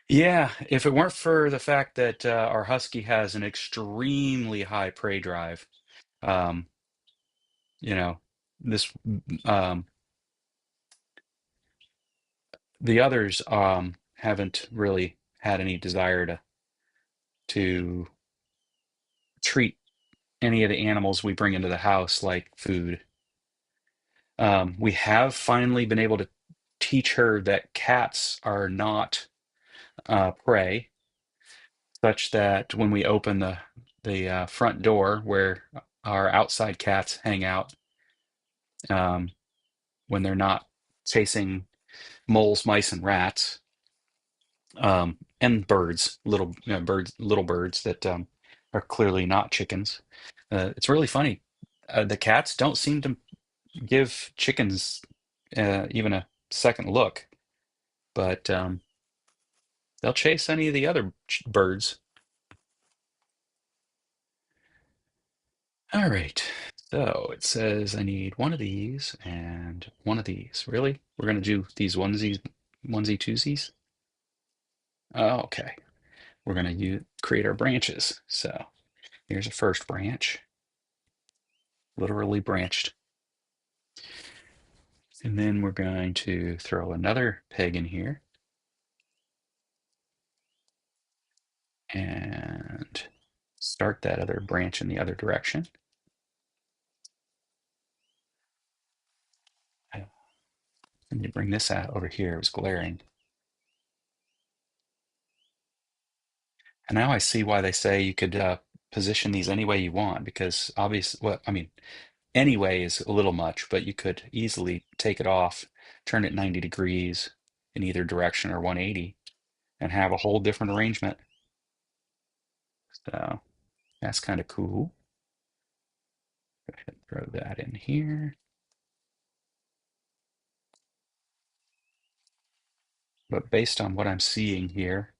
yeah, if it weren't for the fact that our husky has an extremely high prey drive, um, you know, this um, the others haven't really had any desire to treat any of the animals we bring into the house like food. We have finally been able to teach her that cats are not prey, such that when we open the front door where our outside cats hang out, um, when they're not chasing moles, mice, and rats, and birds, little birds that are clearly not chickens. It's really funny. The cats don't seem to give chickens even a second look, but they'll chase any of the other birds. All right. So it says I need one of these and one of these. Really? We're gonna do these onesie twosies? Oh, okay. We're gonna create our branches. So here's a first branch, literally branched. And then we're going to throw another peg in here and start that other branch in the other direction. And you bring this out over here. It was glaring. And now I see why they say you could position these any way you want, because obviously, well, I mean, anyway is a little much, but you could easily take it off, turn it 90 degrees, in either direction or 180 and have a whole different arrangement. So that's kind of cool. Go ahead and throw that in here. But based on what I'm seeing here,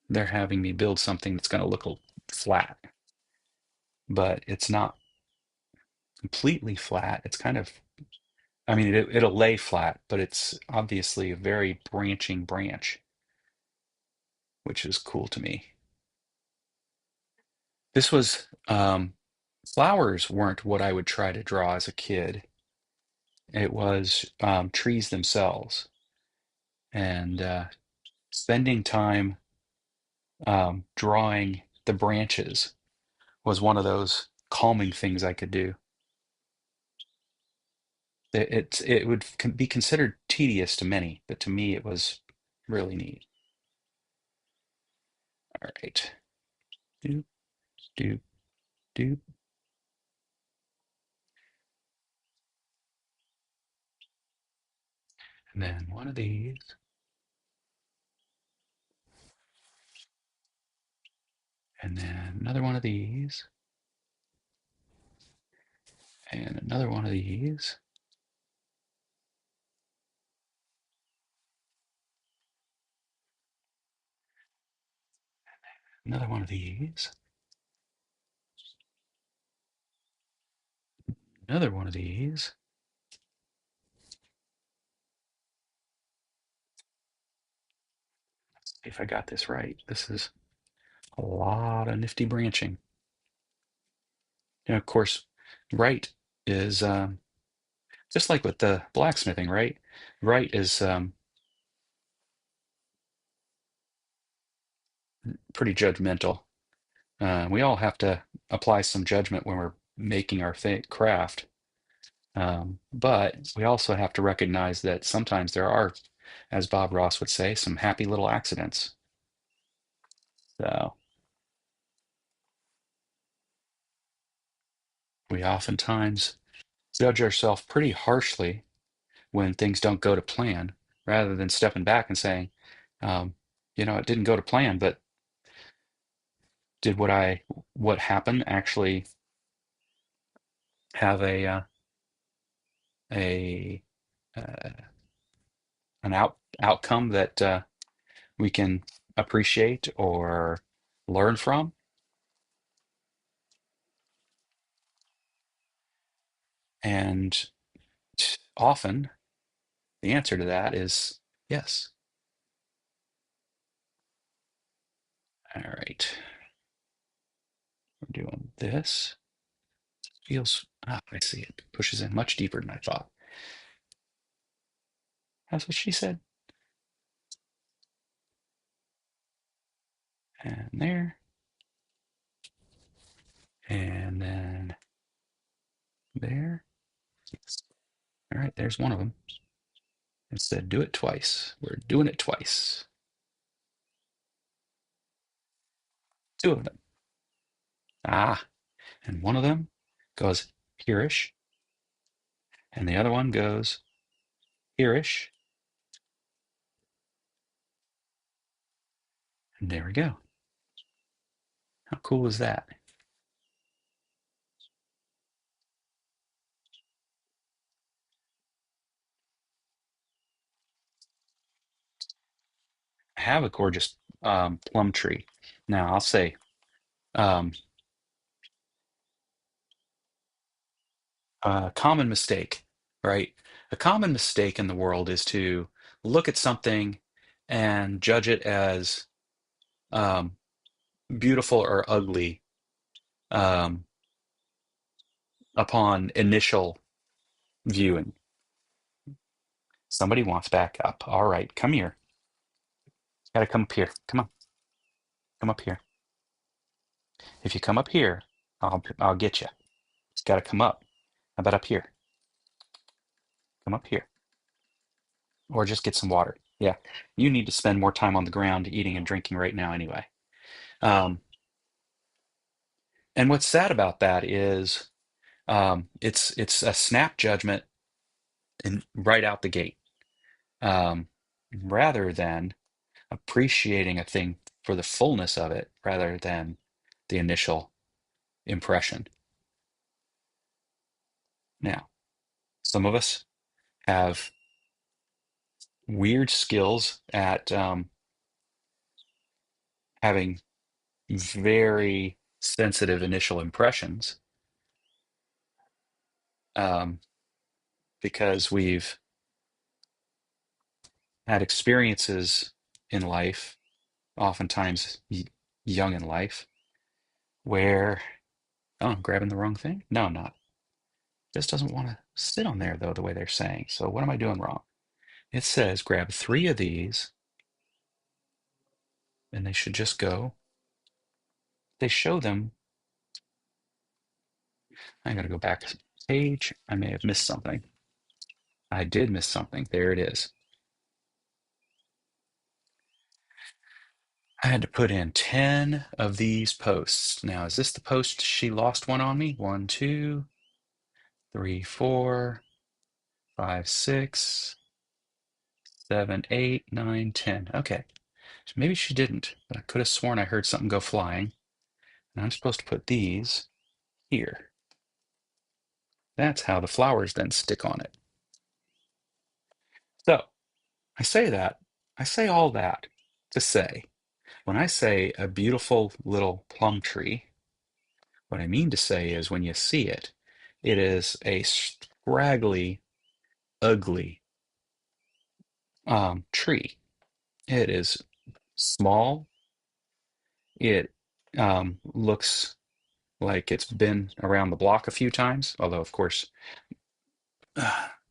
they're having me build something that's going to look flat, but it's not completely flat. It's kind of, I mean, it'll lay flat, but it's obviously a very branching branch, which is cool to me. This was, flowers weren't what I would try to draw as a kid. It was trees themselves. And spending time drawing the branches was one of those calming things I could do. It would be considered tedious to many, but to me it was really neat. All right. Doop, doop, doop. And then one of these. And then another one of these. And another one of these. Another one of these. Another one of these. Let's see if I got this right. This is a lot of nifty branching. And of course, right is just like with the blacksmithing, right? Right is pretty judgmental. We all have to apply some judgment when we're making our craft. But we also have to recognize that sometimes there are, as Bob Ross would say, some happy little accidents. So we oftentimes judge ourselves pretty harshly when things don't go to plan, rather than stepping back and saying, um, it didn't go to plan, but did what happened actually have a uh, an outcome that we can appreciate or learn from? And often the answer to that is yes. All right, we're doing this. Feels, I see it pushes in much deeper than I thought. That's what she said. And there. And then there. All right, there's one of them. It said do it twice. We're doing it twice. Two of them. Ah, and one of them goes hereish, and the other one goes hereish. And there we go. How cool is that? I have a gorgeous plum tree. Now, I'll say, um, a common mistake, right? A common mistake in the world is to look at something and judge it as um, beautiful or ugly um, upon initial viewing. Somebody wants back up. All right, come here. Gotta come up here. Come on, come up here. If you come up here, I'll get you. It's gotta come up. How about up here? Come up here, or just get some water. Yeah, you need to spend more time on the ground eating and drinking right now anyway. Um, and what's sad about that is it's a snap judgment and right out the gate. um, rather than appreciating a thing for the fullness of it, rather than the initial impression. Now, some of us have weird skills at having very sensitive initial impressions, um, because we've had experiences in life, oftentimes young in life, where, oh, I'm grabbing the wrong thing. No, I'm not. This doesn't want to sit on there though, the way they're saying. So what am I doing wrong? It says grab 3 of these and they should just go. They show them. I got to go back a page. I may have missed something. I did miss something. There it is. I had to put in 10 of these posts. Now, is this the post she lost one on me? 1, 2, 3, 4, 5, 6, 7, 8, 9, 10. Okay. So maybe she didn't, but I could have sworn I heard something go flying. And I'm supposed to put these here. That's how the flowers then stick on it. So I say that, I say all that to say, when I say a beautiful little plum tree, what I mean to say is when you see it, it is a scraggly, ugly tree. It is small. It looks like it's been around the block a few times, although, of course,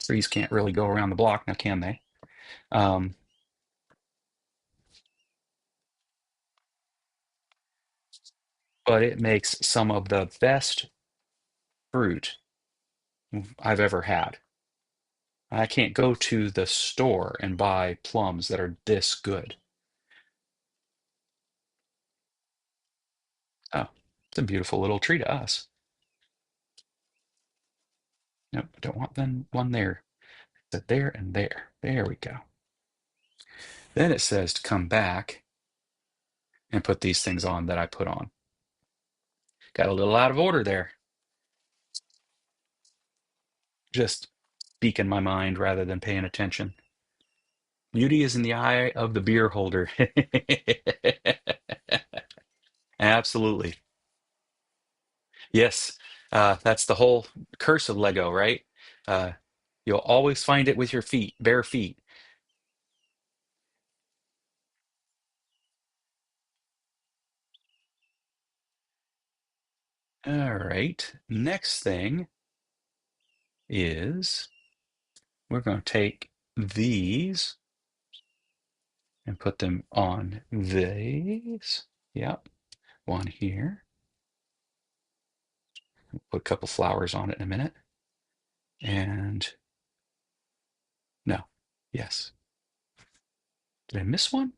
trees can't really go around the block, now can they? Um, but it makes some of the best fruit I've ever had. I can't go to the store and buy plums that are this good. Oh, it's a beautiful little tree to us. Nope, I don't want one there. It's there and there. There we go. Then it says to come back and put these things on that I put on. Got a little out of order there. Just speak in my mind rather than paying attention. Beauty is in the eye of the beer holder. Absolutely. Yes. That's the whole curse of Lego, right? Uh, you'll always find it with your feet, bare feet. All right. Next thing is we're going to take these and put them on these. Yep. One here. Put a couple flowers on it in a minute. And no. Yes. Did I miss one?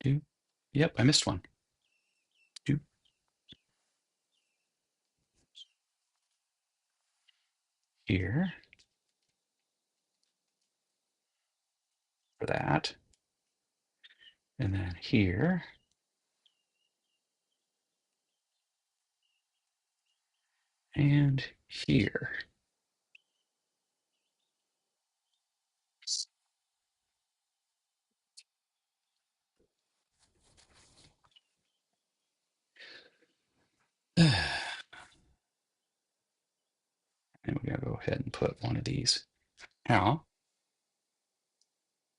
Do. Yep, I missed one. Do. Here for that. And then here. And here. And we're going to go ahead and put one of these. Now,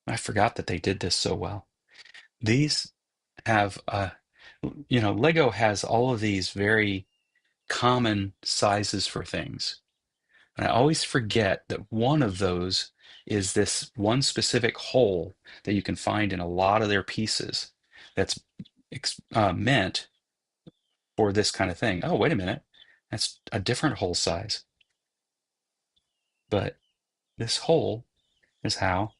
I forgot that they did this so well. These have, Lego has all of these very common sizes for things. And I always forget that one of those is this one specific hole that you can find in a lot of their pieces that's meant for this kind of thing. Oh, wait a minute. That's a different hole size. But this hole is how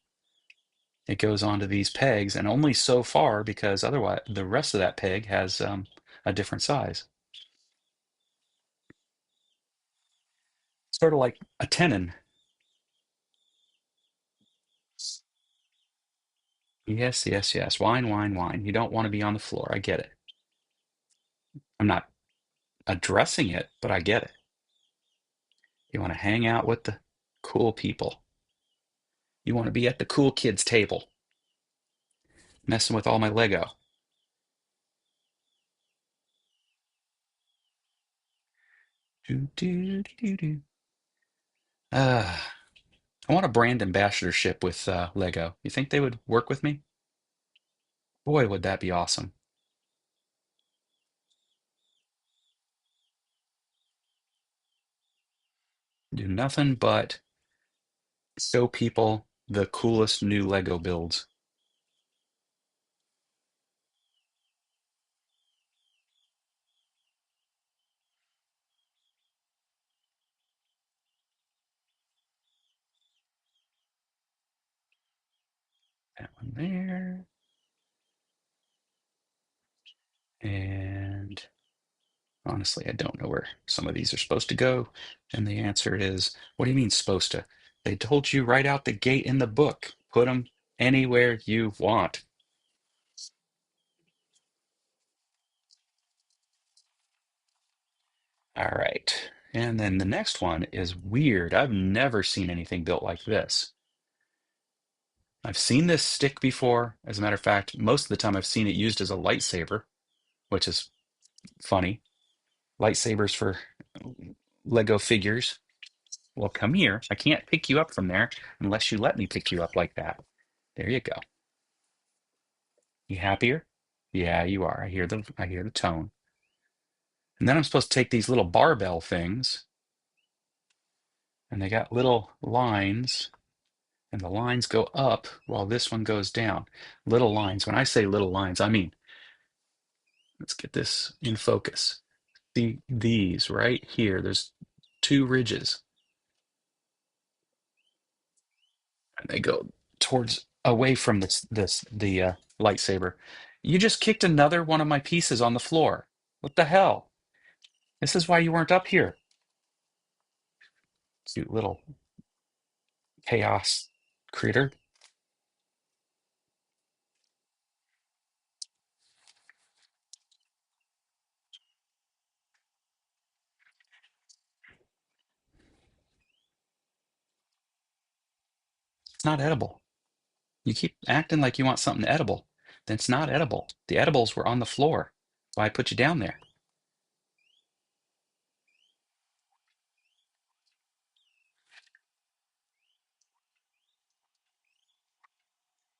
it goes onto these pegs, and only so far because otherwise the rest of that peg has a different size. Sort of like a tenon. Yes, yes, yes. Wine, wine, wine. You don't want to be on the floor. I get it. I'm not addressing it, but I get it. You want to hang out with the cool people. You want to be at the cool kids' table, messing with all my Lego. Do, do, do, do. Uh, I want a brand ambassadorship with Lego. You think they would work with me? Boy, would that be awesome. Do nothing but show people the coolest new Lego builds. That one there. And honestly, I don't know where some of these are supposed to go. And the answer is, what do you mean supposed to? They told you right out the gate in the book, put them anywhere you want. All right. And then the next one is weird. I've never seen anything built like this. I've seen this stick before. As a matter of fact, most of the time I've seen it used as a lightsaber, which is funny. Lightsabers for Lego figures. Well, come here. I can't pick you up from there unless you let me pick you up like that. There you go. You happier? Yeah, you are. I hear the tone. And then I'm supposed to take these little barbell things, and they got little lines, and the lines go up while this one goes down. Little lines. When I say little lines, I mean, let's get this in focus. See these right here. There's two ridges, and they go towards away from the lightsaber. You just kicked another one of my pieces on the floor. What the hell? This is why you weren't up here. Cute little chaos critter. It's not edible. You keep acting like you want something edible. That's not edible. The edibles were on the floor. Why I put you down there?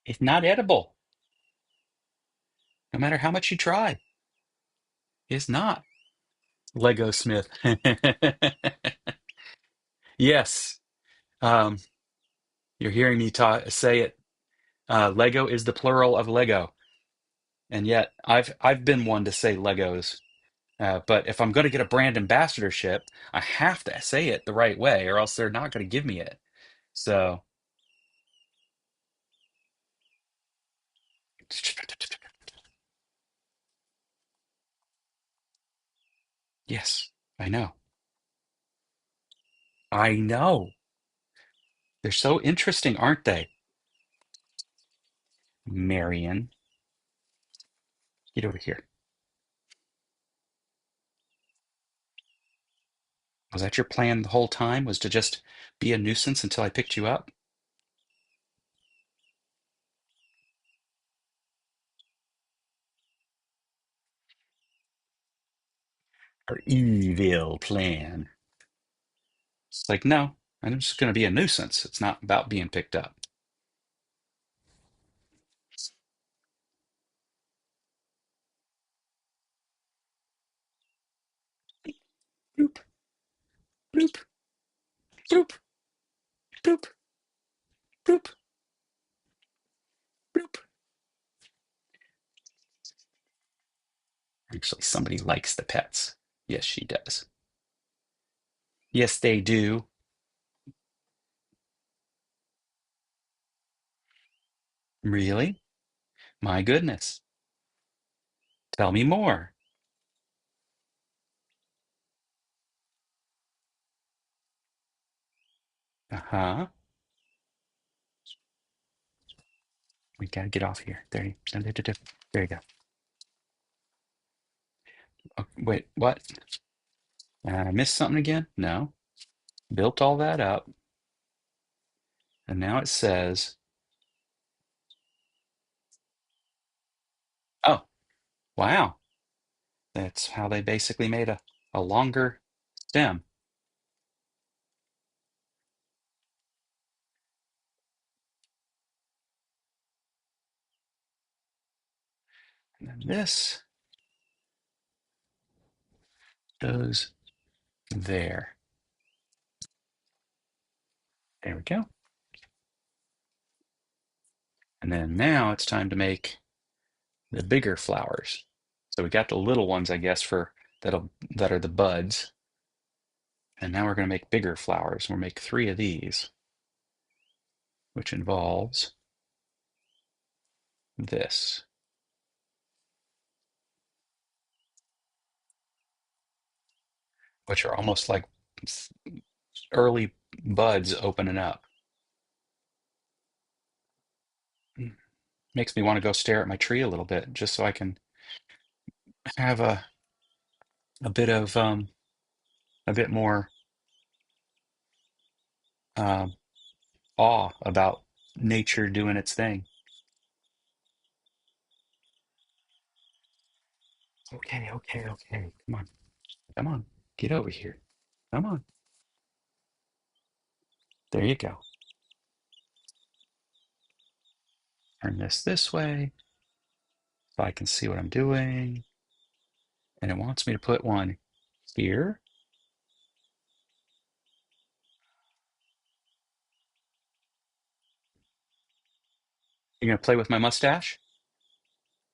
It's not edible. No matter how much you try. It's not. Lego Smith. Yes. Um, you're hearing me say it. Lego is the plural of Lego. And yet I've been one to say Legos. But if I'm going to get a brand ambassadorship, I have to say it the right way, or else they're not going to give me it. So, yes, I know. I know. They're so interesting, aren't they? Marion, get over here. Was that your plan the whole time? Was to just be a nuisance until I picked you up? Our evil plan. It's like, no, I'm just going to be a nuisance. It's not about being picked up. Bloop, bloop, bloop, bloop, bloop, bloop. Actually, somebody likes the pets. Yes, she does. Yes, they do. Really? My goodness. Tell me more. Uh-huh. We gotta get off here. There you go. Oh, wait, what? I missed something again? No. Built all that up, and now it says, oh, wow. That's how they basically made a longer stem. And then this goes there. There we go. And then now it's time to make the bigger flowers. So we got the little ones, I guess, for that are the buds. And now we're going to make bigger flowers. We'll make 3 of these, which involves this, which are almost like early buds opening up. Makes me want to go stare at my tree a little bit, just so I can have a bit of a bit more um, awe about nature doing its thing. Okay, okay, okay. Come on, come on, get over here. Come on. There you go. Turn this way so I can see what I'm doing. And it wants me to put one here. You're gonna play with my mustache?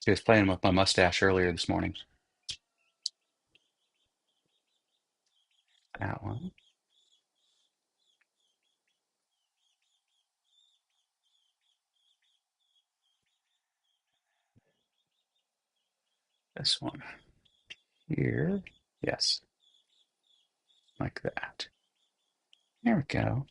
She was playing with my mustache earlier this morning. That one. This one here. Yes, like that. There we go.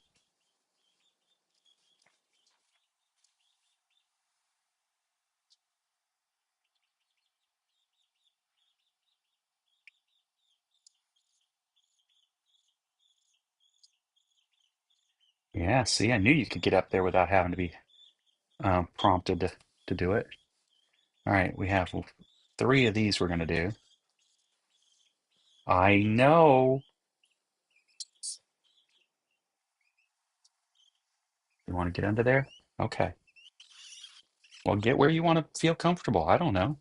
Yeah, see, I knew you could get up there without having to be prompted to do it. All right, we have 3 of these we're going to do. I know. You want to get under there? Okay. Well, get where you want to feel comfortable. I don't know.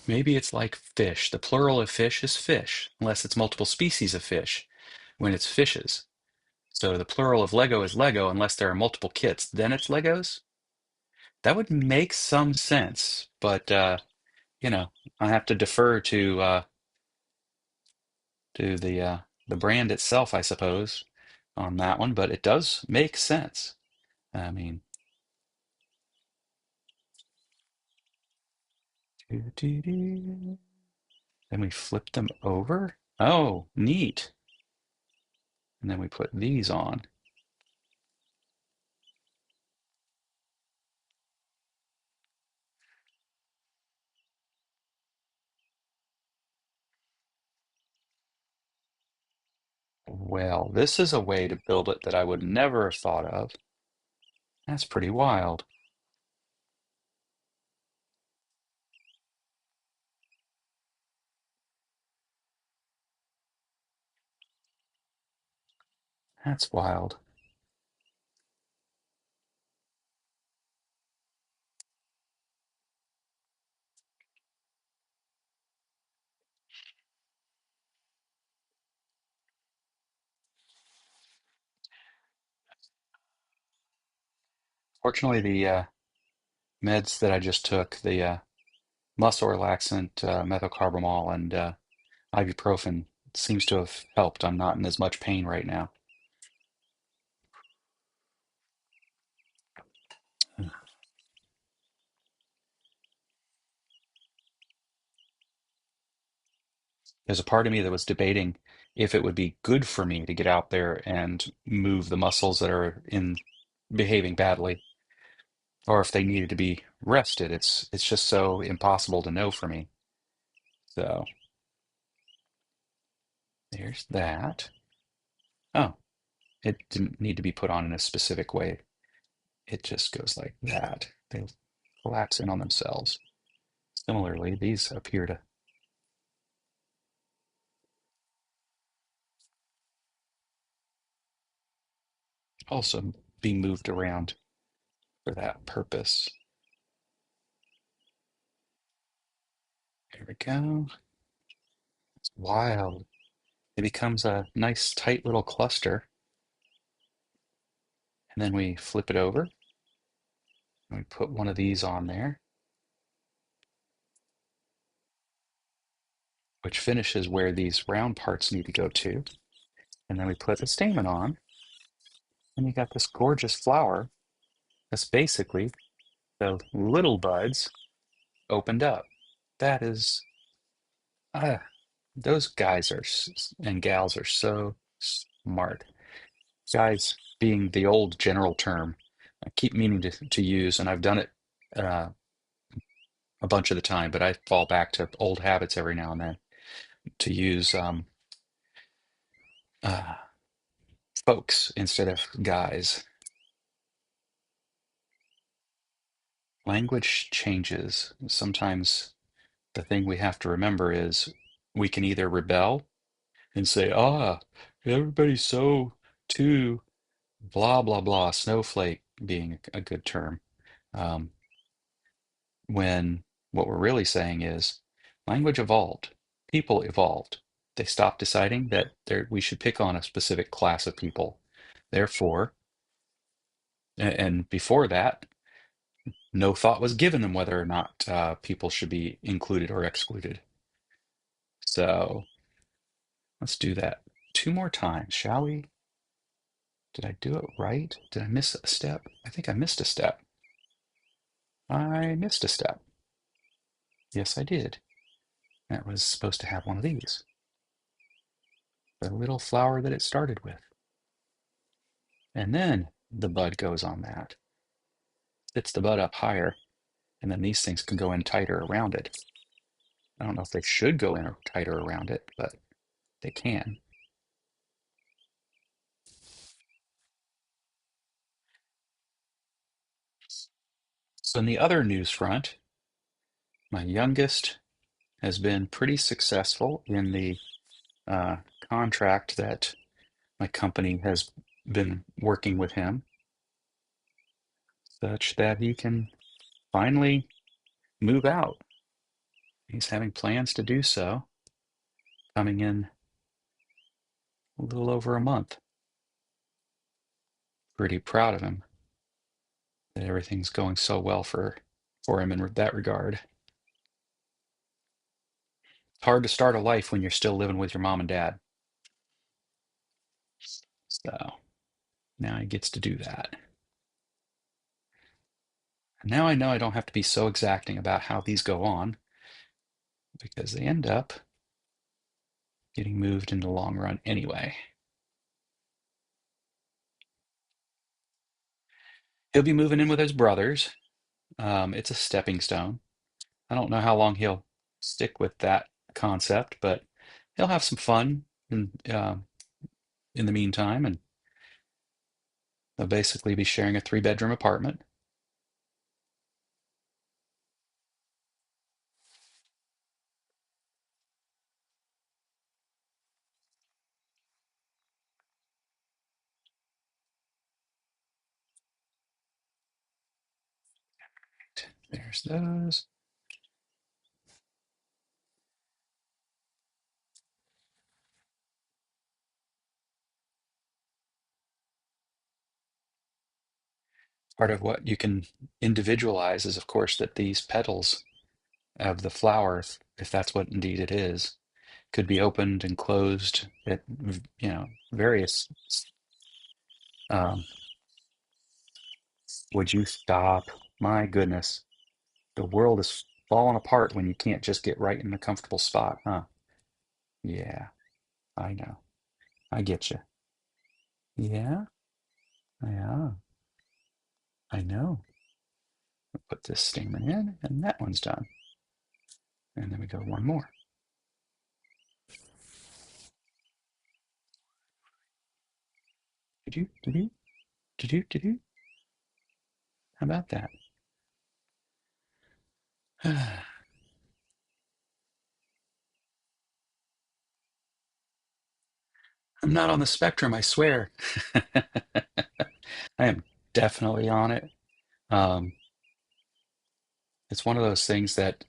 Maybe it's like fish. The plural of fish is fish, unless it's multiple species of fish when it's fishes. So the plural of Lego is Lego unless there are multiple kits. Then it's Legos. That would make some sense, but you know, I have to defer to the brand itself, I suppose, on that one. But it does make sense. I mean, doo-doo-doo. Then we flip them over. Oh, neat. And then we put these on. Well, this is a way to build it that I would never have thought of. That's pretty wild. That's wild. Fortunately, the meds that I just took, the muscle relaxant, methocarbamol, and ibuprofen, seems to have helped. I'm not in as much pain right now. There's a part of me that was debating if it would be good for me to get out there and move the muscles that are in behaving badly, or if they needed to be rested. It's just so impossible to know for me. So there's that. Oh, it didn't need to be put on in a specific way. It just goes like that. They collapse in on themselves. Similarly, these appear to also be moved around for that purpose. There we go. It's wild. It becomes a nice tight little cluster. And then we flip it over and we put one of these on there, which finishes where these round parts need to go to. And then we put the stamen on, and you got this gorgeous flower that's basically the little buds opened up. That is, ah, those guys are and gals are so smart. Guys being the old general term I keep meaning to use, and I've done it uh, a bunch of the time, but I fall back to old habits every now and then to use uh, folks instead of guys. Language changes. Sometimes the thing we have to remember is we can either rebel and say, everybody's so too blah, blah, blah, snowflake being a good term. Um, when what we're really saying is language evolved, people evolved. They stopped deciding that we should pick on a specific class of people. Therefore, and before that, no thought was given on whether or not people should be included or excluded. So let's do that two more times, shall we? Did I do it right? Did I miss a step? I think I missed a step. I missed a step. Yes, I did. That was supposed to have one of these. The little flower that it started with. And then the bud goes on that. Sits the bud up higher, and then these things can go in tighter around it. I don't know if they should go in tighter around it, but they can. So, in the other news front, my youngest has been pretty successful in the uh, contract that my company has been working with him, such that he can finally move out. He's having plans to do so, coming in a little over a month. Pretty proud of him that everything's going so well for him in that regard. It's hard to start a life when you're still living with your mom and dad. So now he gets to do that. And now I know I don't have to be so exacting about how these go on because they end up getting moved in the long run anyway. He'll be moving in with his brothers. It's a stepping stone. I don't know how long he'll stick with that concept, but he'll have some fun in the meantime, and they'll basically be sharing a three-bedroom apartment. There's those. Part of what you can individualize is, of course, that these petals of the flower, if that's what indeed it is, could be opened and closed at various. Um, would you stop? My goodness, the world is falling apart when you can't just get right in a comfortable spot, huh? Yeah, I know. I get you. Yeah, yeah, I know. Put this steamer in, and that one's done. And then we go one more. Do do do do do do. How about that? I'm not on the spectrum, I swear. I am definitely on it. Um, it's one of those things that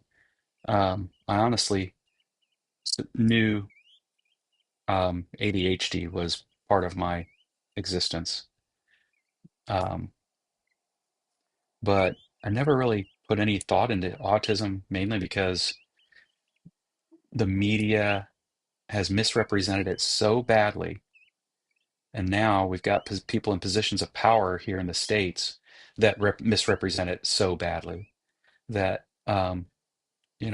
I honestly knew ADHD was part of my existence, um, but I never really put any thought into autism, mainly because the media has misrepresented it so badly. And now we've got people in positions of power here in the States that misrepresent it so badly that,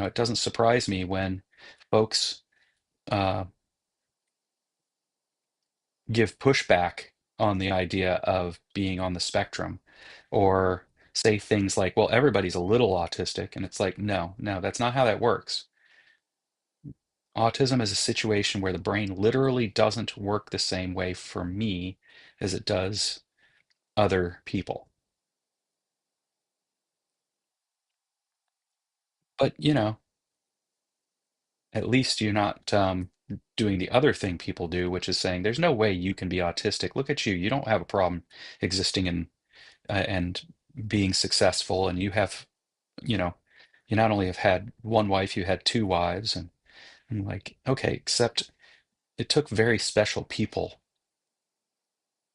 it doesn't surprise me when folks uh, give pushback on the idea of being on the spectrum or say things like, well, everybody's a little autistic. And it's like, no, no, that's not how that works. Autism is a situation where the brain literally doesn't work the same way for me as it does other people. But, at least you're not doing the other thing people do, which is saying, there's no way you can be autistic. Look at you. You don't have a problem existing and being successful. And you have, you know, you not only have had one wife, you had two wives. And like, okay, except it took very special people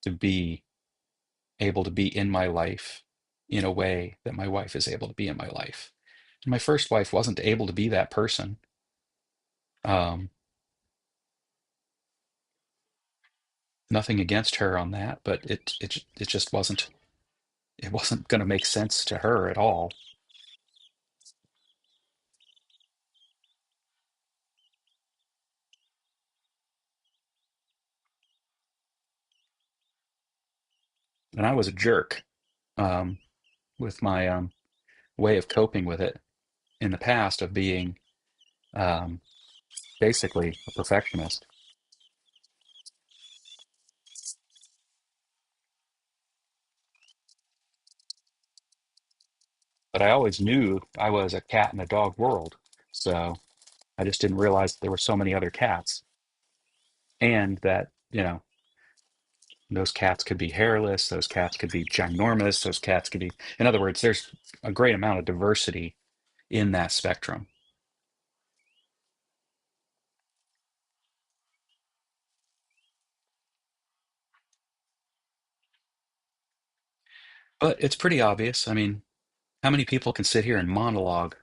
to be able to be in my life in a way that my wife is able to be in my life. And my first wife wasn't able to be that person. Um, Nothing against her on that, but it just wasn't going to make sense to her at all. And I was a jerk um, with my way of coping with it in the past of being um, basically a perfectionist. But I always knew I was a cat in a dog world. So I just didn't realize that there were so many other cats and that, those cats could be hairless, those cats could be ginormous, those cats could be, in other words, there's a great amount of diversity in that spectrum. But it's pretty obvious. I mean, how many people can sit here and monologue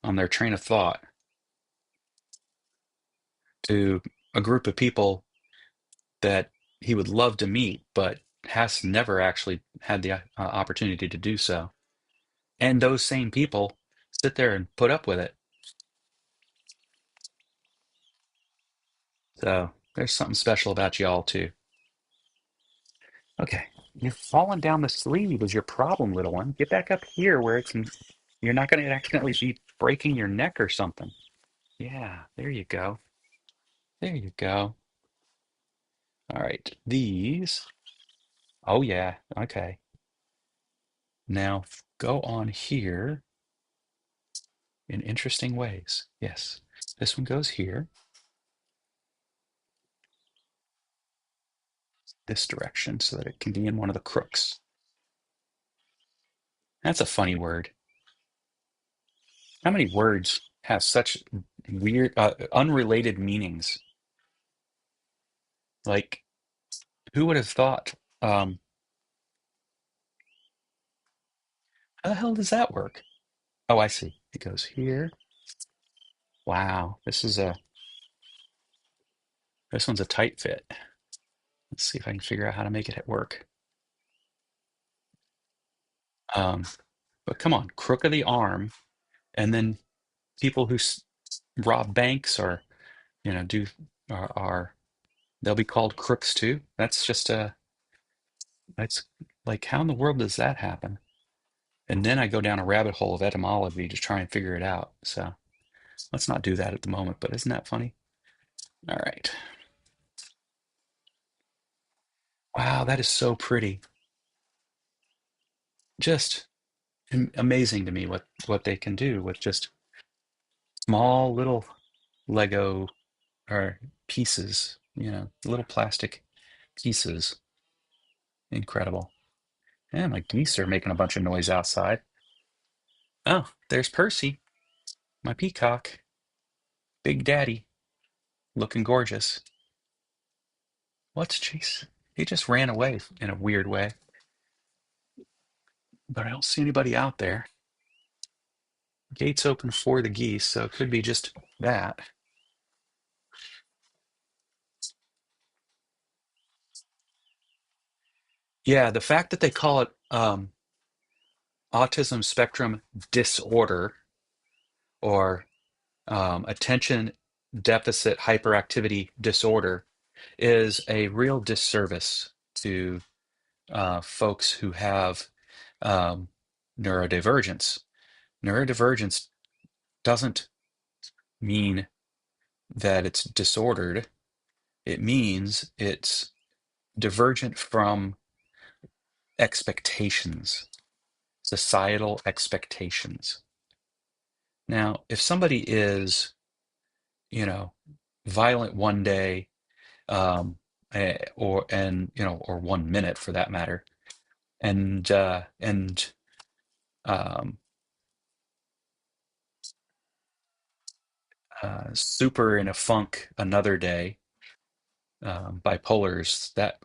on their train of thought to a group of people that he would love to meet, but has never actually had the opportunity to do so? And those same people sit there and put up with it. So there's something special about y'all too. Okay, you're falling down the sleeve is your problem, little one. Get back up here where you're not going to accidentally be breaking your neck or something. Yeah, there you go. There you go. All right, these. Oh yeah, okay. Now go on here in interesting ways. Yes, this one goes here, this direction, so that it can be in one of the crooks. That's a funny word. How many words have such weird, unrelated meanings? Like, who would have thought? How the hell does that work? Oh, I see. It goes here. Wow, this one's a tight fit. Let's see if I can figure out how to make it work. Um, but come on, crook of the arm, and then people who rob banks or do are They'll be called crooks too. That's like, how in the world does that happen? And then I go down a rabbit hole of etymology to try and figure it out. So let's not do that at the moment, but isn't that funny? All right. Wow, that is so pretty. Just amazing to me what they can do with just small little Lego or pieces, little plastic pieces. Incredible. Yeah, my geese are making a bunch of noise outside. Oh, there's Percy, my peacock. Big Daddy, looking gorgeous. What's Chase? He just ran away in a weird way, but I don't see anybody out there. Gates open for the geese, so it could be just that. Yeah, the fact that they call it autism spectrum disorder or attention deficit hyperactivity disorder is a real disservice to folks who have um, neurodivergence. Neurodivergence doesn't mean that it's disordered, it means it's divergent from expectations, societal expectations. Now, if somebody is, you know, violent one day, or 1 minute for that matter, and um, super in a funk another day, bipolar is that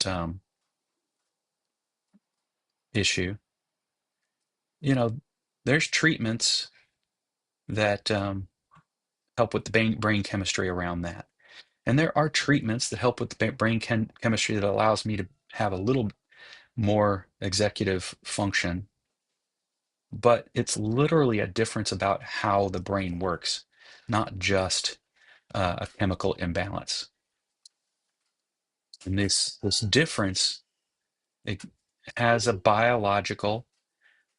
um, issue. You know, there's treatments that help with the brain chemistry around that. And there are treatments that help with the brain chemistry that allows me to have a little more executive function. But it's literally a difference about how the brain works, not just a chemical imbalance. And this difference, it has a biological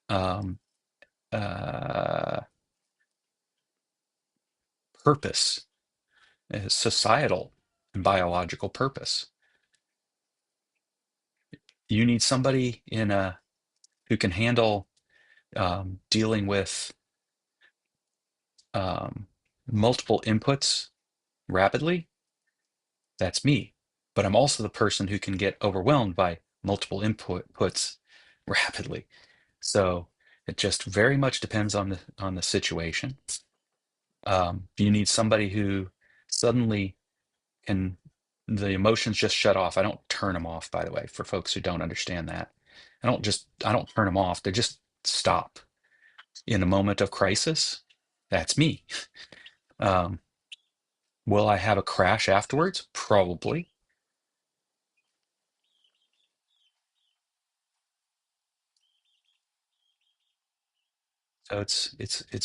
um, uh, purpose, a societal and biological purpose. You need somebody who can handle dealing with um, multiple inputs rapidly. That's me. But I'm also the person who can get overwhelmed by multiple inputs rapidly. So it just very much depends on the situation. You need somebody who suddenly can the emotions just shut off. I don't turn them off, by the way, for folks who don't understand that. I don't turn them off. They just stop in a moment of crisis. That's me. Um, will I have a crash afterwards? Probably. So it's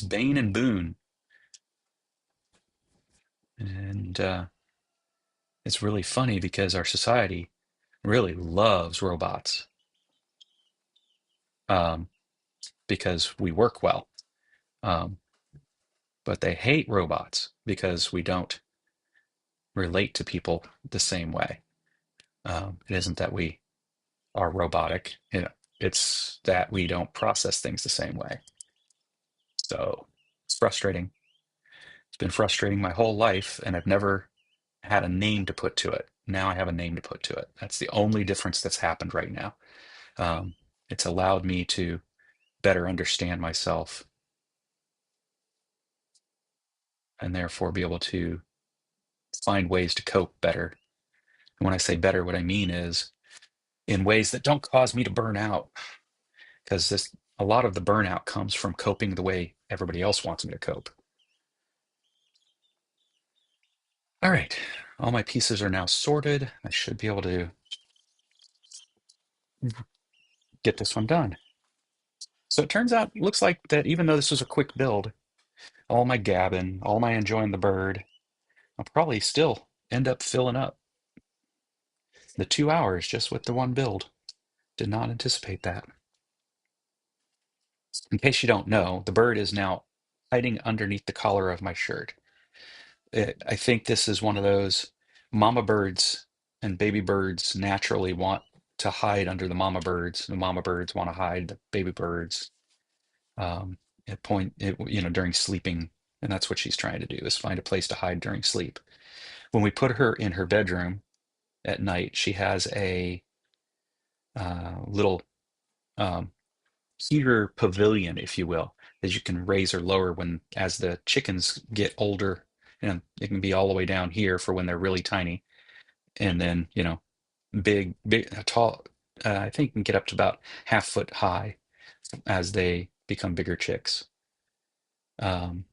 bane and boon, and it's really funny because our society really loves robots um, because we work well, um, but they hate robots because we don't relate to people the same way. It isn't that we are robotic, it's that we don't process things the same way. So it's frustrating. It's been frustrating my whole life, and I've never had a name to put to it. Now I have a name to put to it. That's the only difference that's happened right now. Um, it's allowed me to better understand myself and therefore be able to find ways to cope better. And when I say better, what I mean is in ways that don't cause me to burn out, because this a lot of the burnout comes from coping the way everybody else wants me to cope. All right, all my pieces are now sorted. I should be able to get this one done. So it turns out, looks like that even though this was a quick build, all my gabbing, all my enjoying the bird, I'll probably still end up filling up the 2 hours just with the one build. Did not anticipate that. In case you don't know, the bird is now hiding underneath the collar of my shirt. I think this is one of those mama birds and baby birds naturally want to hide under the mama birds. The mama birds want to hide the baby birds during sleeping. And that's what she's trying to do is find a place to hide during sleep. When we put her in her bedroom at night, she has a little um, heater pavilion, if you will, that you can raise or lower when as the chickens get older. And it can be all the way down here for when they're really tiny, and then big, tall. I think can get up to about 1/2 foot high as they become bigger chicks. Um,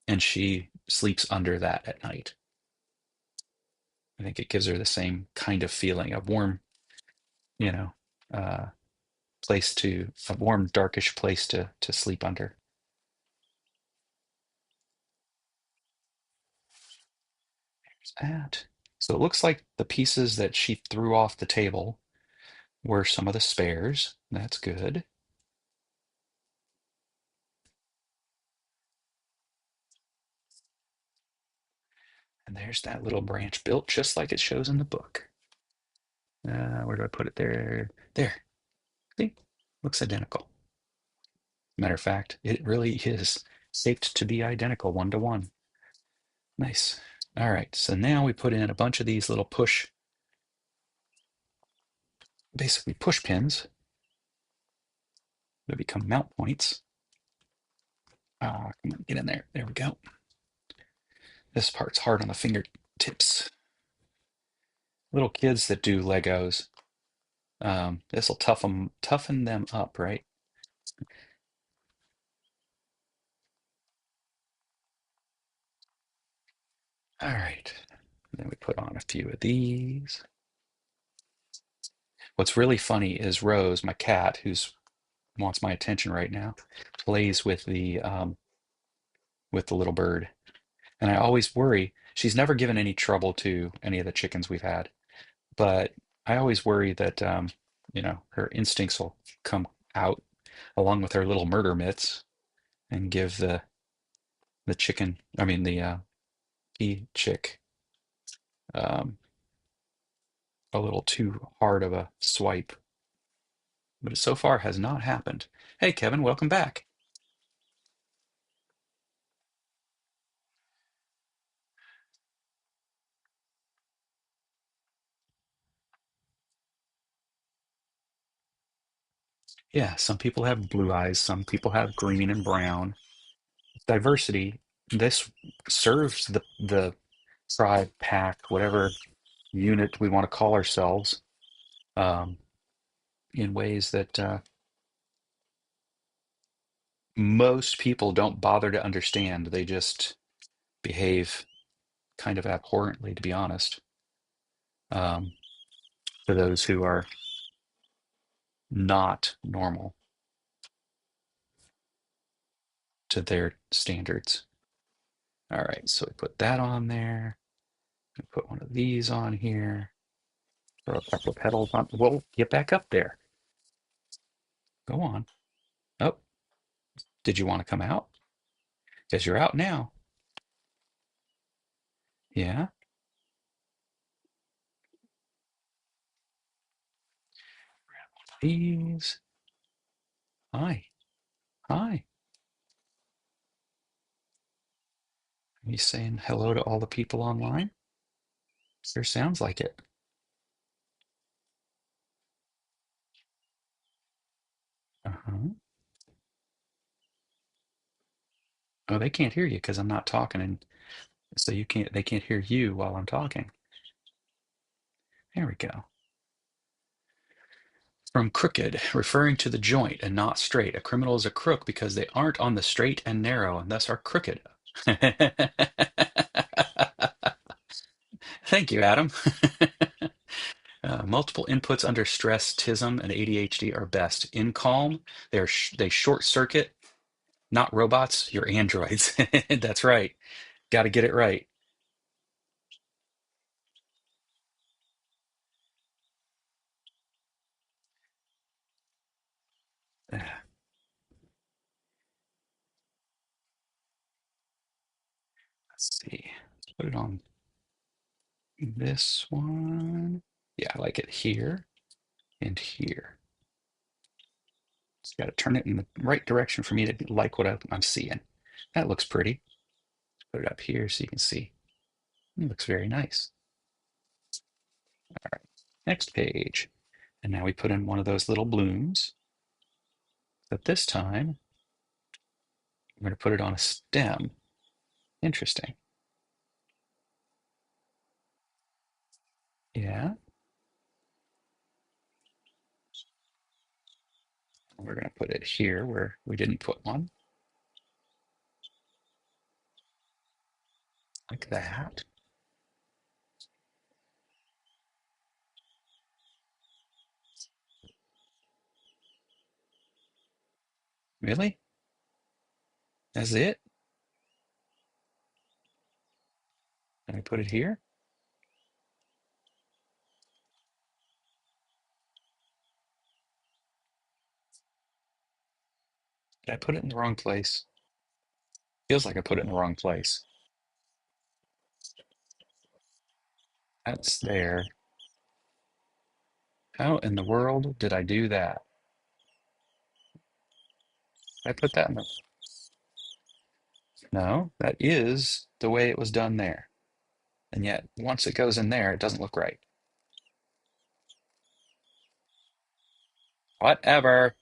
and she sleeps under that at night. I think it gives her the same kind of feeling, a warm, you know, uh, a warm, darkish place to sleep under. That. So it looks like the pieces that she threw off the table were some of the spares. That's good. And there's that little branch built just like it shows in the book. Where do I put it there? There. See? Looks identical. Matter of fact, it really is shaped to be identical, 1 to 1. Nice. All right, so now we put in a bunch of these little basically push pins that become mount points. Come on, get in there. There we go. This part's hard on the fingertips. Little kids that do Legos, this will toughen them up, right? All right. Then we put on a few of these. What's really funny is Rose, my cat, who's wants my attention right now, plays with the little bird. And I always worry, she's never given any trouble to any of the chickens we've had, but I always worry that her instincts will come out along with her little murder mitts and give the chicken, I mean the pea chick, um, a little too hard of a swipe. But it so far has not happened. Hey, Kevin, welcome back. Yeah, some people have blue eyes, some people have green and brown. Diversity, this serves the tribe, pack, whatever unit we want to call ourselves, um, in ways that most people don't bother to understand. They just behave kind of abhorrently, to be honest, um, for those who are not normal to their standards. All right, so we put that on there. We put one of these on here. Throw a couple of petals on. Whoa, get back up there. Go on. Oh, did you want to come out? Because you're out now. Yeah. These. Hi. Hi. Are you saying hello to all the people online? Sure sounds like it. Uh-huh. Oh, they can't hear you because I'm not talking, and so they can't hear you while I'm talking. There we go. From crooked, referring to the joint and not straight. A criminal is a crook because they aren't on the straight and narrow and thus are crooked. Thank you, Adam. Multiple inputs under stress, TISM, and ADHD are best. In calm, they short circuit, not robots, you're androids. That's right. Got to get it right. Let's see. Put it on this one. Yeah, I like it here and here. Just got to turn it in the right direction for me to like what I'm seeing. That looks pretty. Put it up here so you can see. It looks very nice. All right, next page. And now we put in one of those little blooms. But this time, we're going to put it on a stem. Interesting. Yeah. We're going to put it here where we didn't put one. Like that. Really? That's it? Can I put it here? Did I put it in the wrong place? Feels like I put it in the wrong place. That's there. How in the world did I do that? Did I put that in the... No, that is the way it was done there. And yet, once it goes in there, it doesn't look right. Whatever.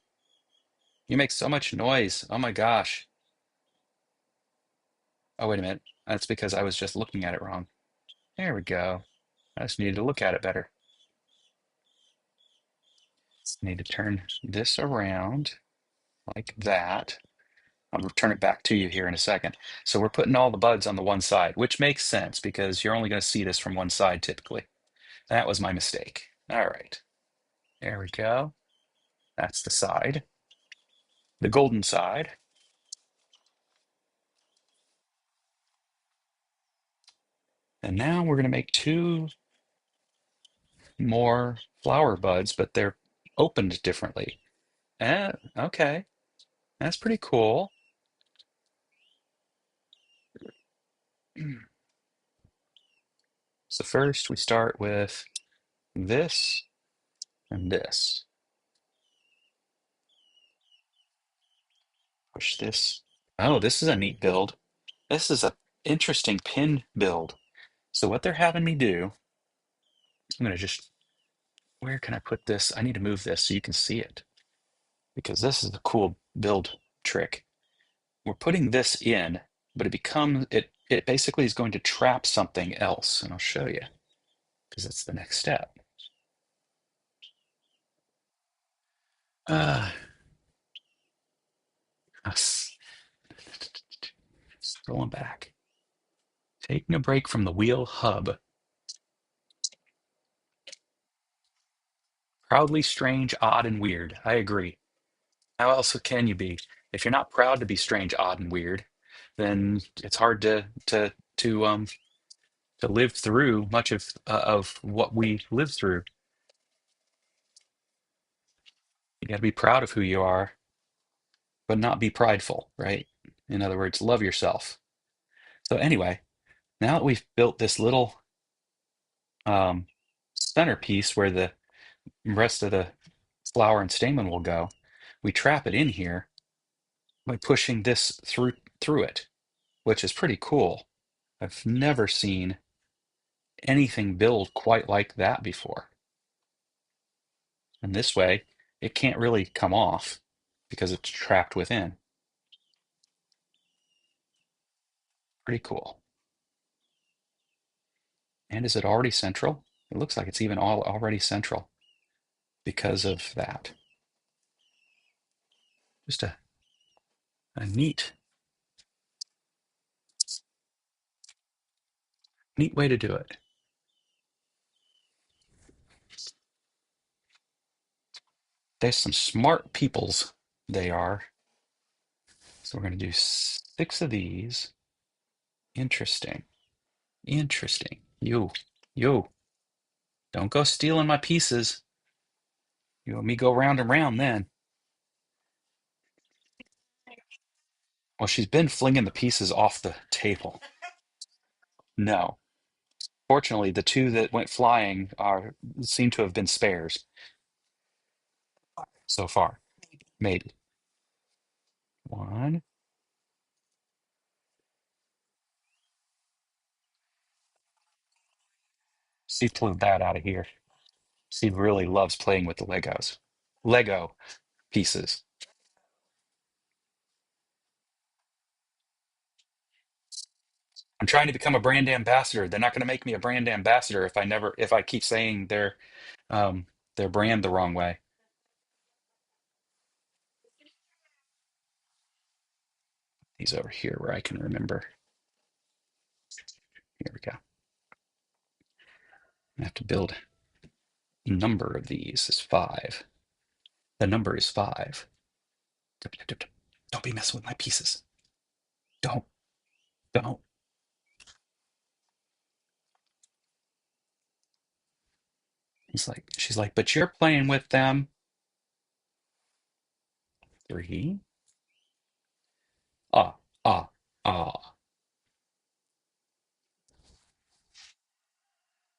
You make so much noise. Oh my gosh. Oh, wait a minute. That's because I was just looking at it wrong. There we go. I just needed to look at it better. Need to turn this around like that. I'll turn it back to you here in a second. So we're putting all the buds on the one side, which makes sense because you're only going to see this from one side typically. That was my mistake. All right. There we go. That's the side, the golden side. And now we're going to make two more flower buds, but they're opened differently. Okay. That's pretty cool. So first we start with this and this. Push this. Oh, this is a neat build. This is a interesting pin build. So what they're having me do, I'm going to just, where can I put this? I need to move this so you can see it because this is a cool build trick. We're putting this in, but it basically is going to trap something else. And I'll show you because that's the next step. Uh, Scrolling back. Taking a break from the wheel hub. Proudly strange, odd, and weird. I agree. How else can you be? If you're not proud to be strange, odd, and weird, then it's hard to live through much of what we live through. You got to be proud of who you are, but not be prideful, right? In other words, love yourself. So anyway, now that we've built this little um, centerpiece where the rest of the flower and stamen will go, we trap it in here by pushing this through it, which is pretty cool. I've never seen anything build quite like that before. And this way, it can't really come off because it's trapped within. Pretty cool. And is it already central? It looks like it's even already central because of that. Just a neat way to do it. There's some smart peoples, they are. So we're going to do 6 of these. Interesting. Interesting. You, don't go stealing my pieces. You and me go round and round then. Well, she's been flinging the pieces off the table. No. Fortunately, the two that went flying are seem to have been spares so far. Maybe one. She flew that out of here. She really loves playing with the Legos. Lego pieces. I'm trying to become a brand ambassador. They're not going to make me a brand ambassador if I keep saying um their brand the wrong way. He's over here where I can remember. Here we go. I have to build a number of these is five. The number is five. Don't be messing with my pieces. Don't, don't. She's like, but you're playing with them. Three. Ah, ah, ah.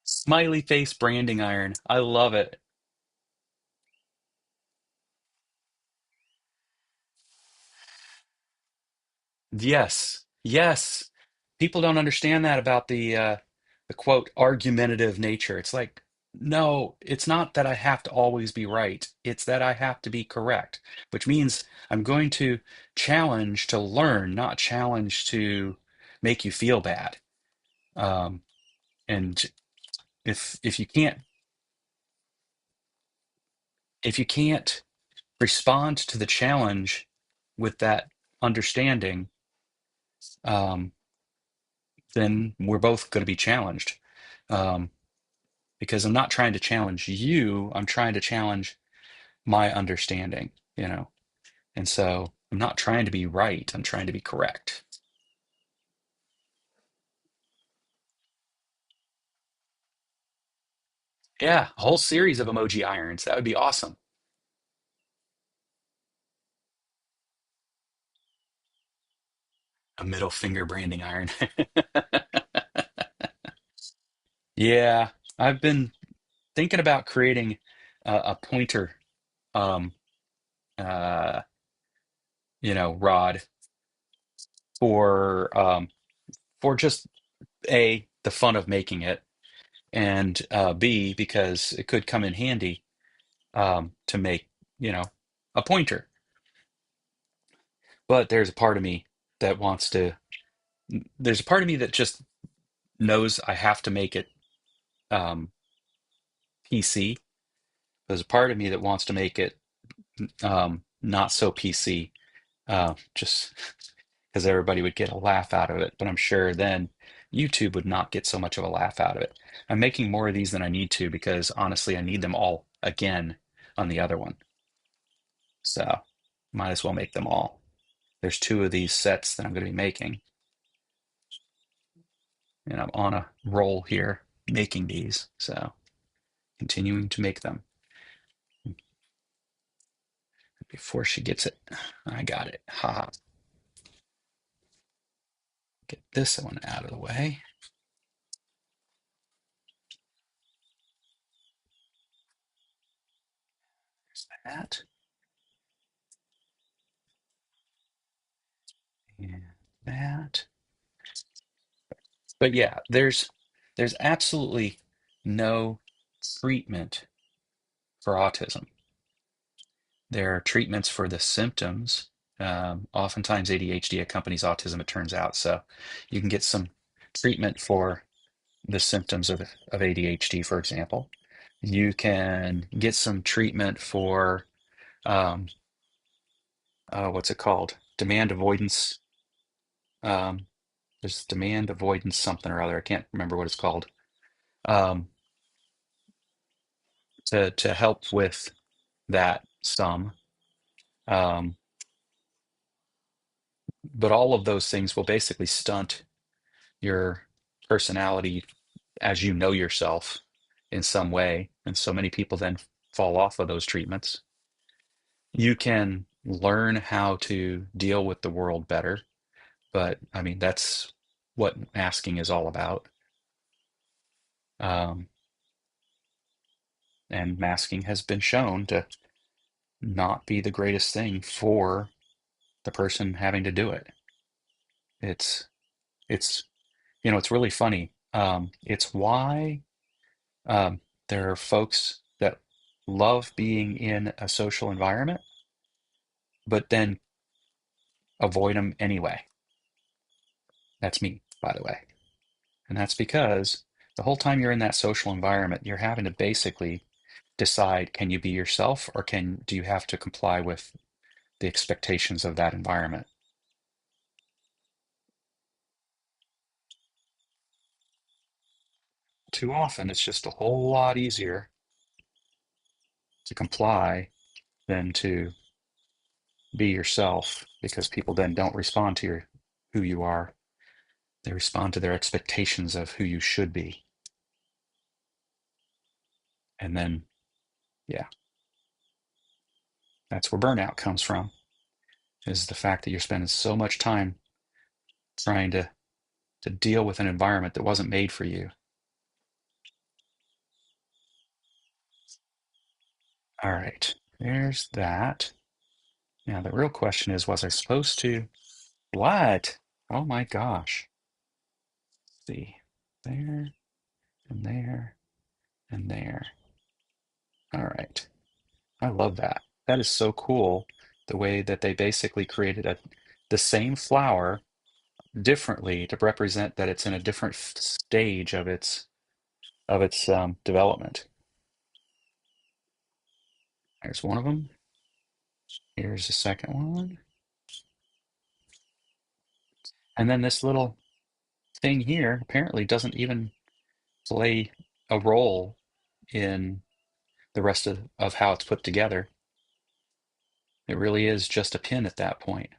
Smiley face branding iron. I love it. Yes, yes. People don't understand that about the quote argumentative nature. It's like, no, it's not that I have to always be right. It's that I have to be correct, which means I'm going to challenge to learn, not challenge to make you feel bad. Um, and if you can't if you can't respond to the challenge with that understanding, um, then we're both going to be challenged. Um, because I'm not trying to challenge you, I'm trying to challenge my understanding, you know. And so I'm not trying to be right, I'm trying to be correct. Yeah, a whole series of emoji irons. That would be awesome. A middle finger branding iron. Yeah, I've been thinking about creating a pointer, um, uh, rod for just A, the fun of making it, and B, because it could come in handy to make, you know, a pointer. But there's a part of me that just knows I have to make it um, PC. There's a part of me that wants to make it not so PC, just because everybody would get a laugh out of it. But I'm sure then YouTube would not get so much of a laugh out of it. I'm making more of these than I need to because honestly, I need them all again on the other one. So might as well make them all. There's two of these sets that I'm going to be making, and I'm on a roll here making these. So continuing to make them before she gets it. I got it. Ha. Get this one out of the way. There's that. And that. But yeah, there's absolutely no treatment for autism. There are treatments for the symptoms. Oftentimes ADHD accompanies autism, it turns out. So you can get some treatment for the symptoms of ADHD, for example. You can get some treatment for um, what's it called? Demand avoidance. Um, there's demand avoidance something or other. I can't remember what it's called. Um, to help with that some. Um, but all of those things will basically stunt your personality as you know yourself in some way. And so many people then fall off of those treatments. You can learn how to deal with the world better, but I mean, that's what masking is all about. Um, and masking has been shown to not be the greatest thing for the person having to do it. It's it's it's really funny. It's why there are folks that love being in a social environment, but then avoid them anyway. That's me, by the way. And that's because the whole time you're in that social environment, you're having to basically decide, can you be yourself, or do you have to comply with the expectations of that environment? Too often, it's just a whole lot easier to comply than to be yourself, because people then don't respond to who you are. They respond to their expectations of who you should be. And then, yeah, that's where burnout comes from, is the fact that you're spending so much time trying to deal with an environment that wasn't made for you. All right, there's that. Now, the real question is, was I supposed to? What? Oh my gosh. Let's see, there and there and there. All right. I love that. That is so cool. The way that they basically created the same flower differently to represent that it's in a different stage of its development. There's one of them. Here's the second one. And then this little thing here apparently doesn't even play a role in the rest of how it's put together. It really is just a pin at that point.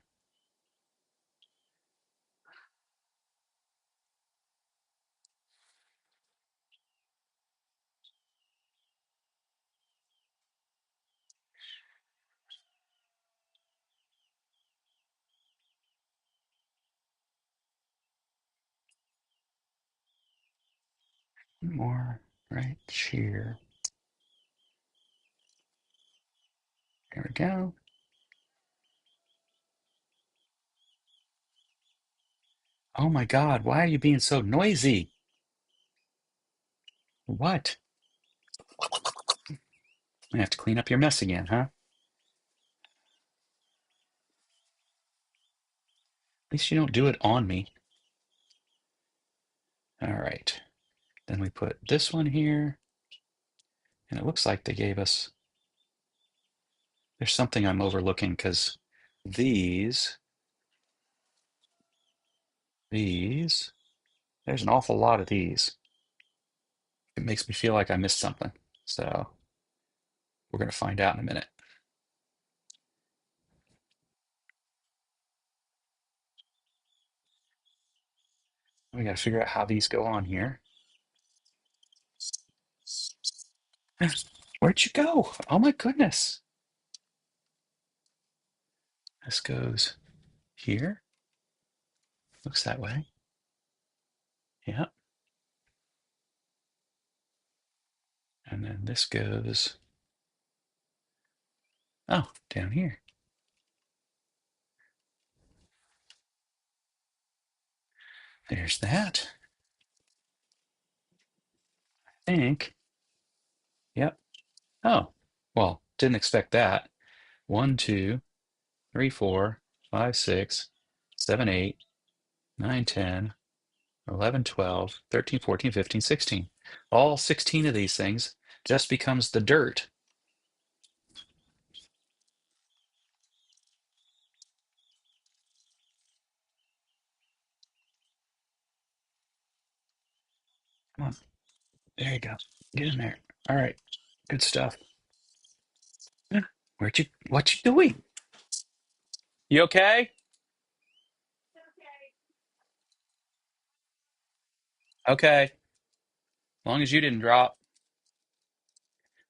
More right here. There we go. Oh my God, why are you being so noisy? What? I have to clean up your mess again, huh? At least you don't do it on me. All right. Then we put this one here. And it looks like they gave us, there's something I'm overlooking because these, there's an awful lot of these. It makes me feel like I missed something. So we're going to find out in a minute. We got to figure out how these go on here. Where'd you go? Oh my goodness. This goes here. Looks that way. Yeah. And then this goes, oh, down here. There's that. I think. Yep. Oh, well, didn't expect that. 1, 2, 3, 4, 5, 6, 7, 8, 9, 10, 11, 12, 13, 14, 15, 16. All 16 of these things just becomes the dirt. Come on. There you go. Get in there. All right. Good stuff. Yeah. What you doing? You okay? Okay. As long as you didn't drop.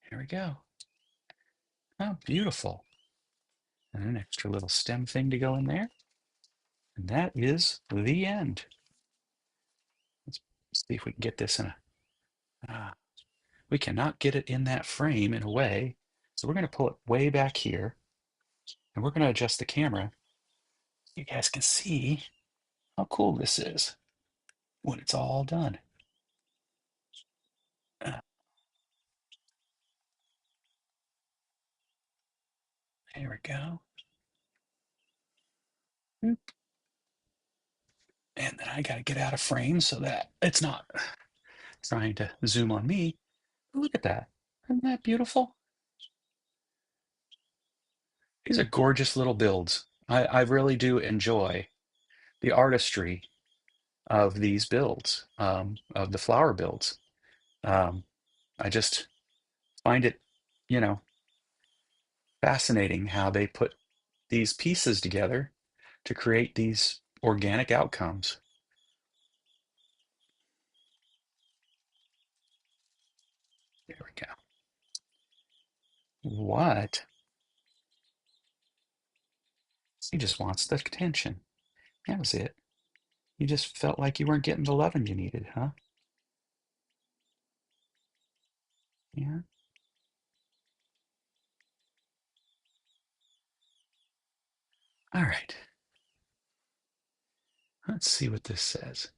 Here we go. Oh, beautiful. And an extra little stem thing to go in there. And that is the end. see if we can get this in a. We cannot get it in that frame in a way. So we're going to pull it way back here, and we're going to adjust the camera. You guys can see how cool this is when it's all done. Uh, There we go. Oop. And then I got to get out of frame so that it's not trying to zoom on me. Look at that. Isn't that beautiful? These are gorgeous little builds. I really do enjoy the artistry of these builds, of the flower builds. Um, I just find it, you know, fascinating how they put these pieces together to create these organic outcomes. There we go. What? He just wants the attention. That was it. You just felt like you weren't getting the loving you needed, huh? Yeah. All right. Let's see what this says.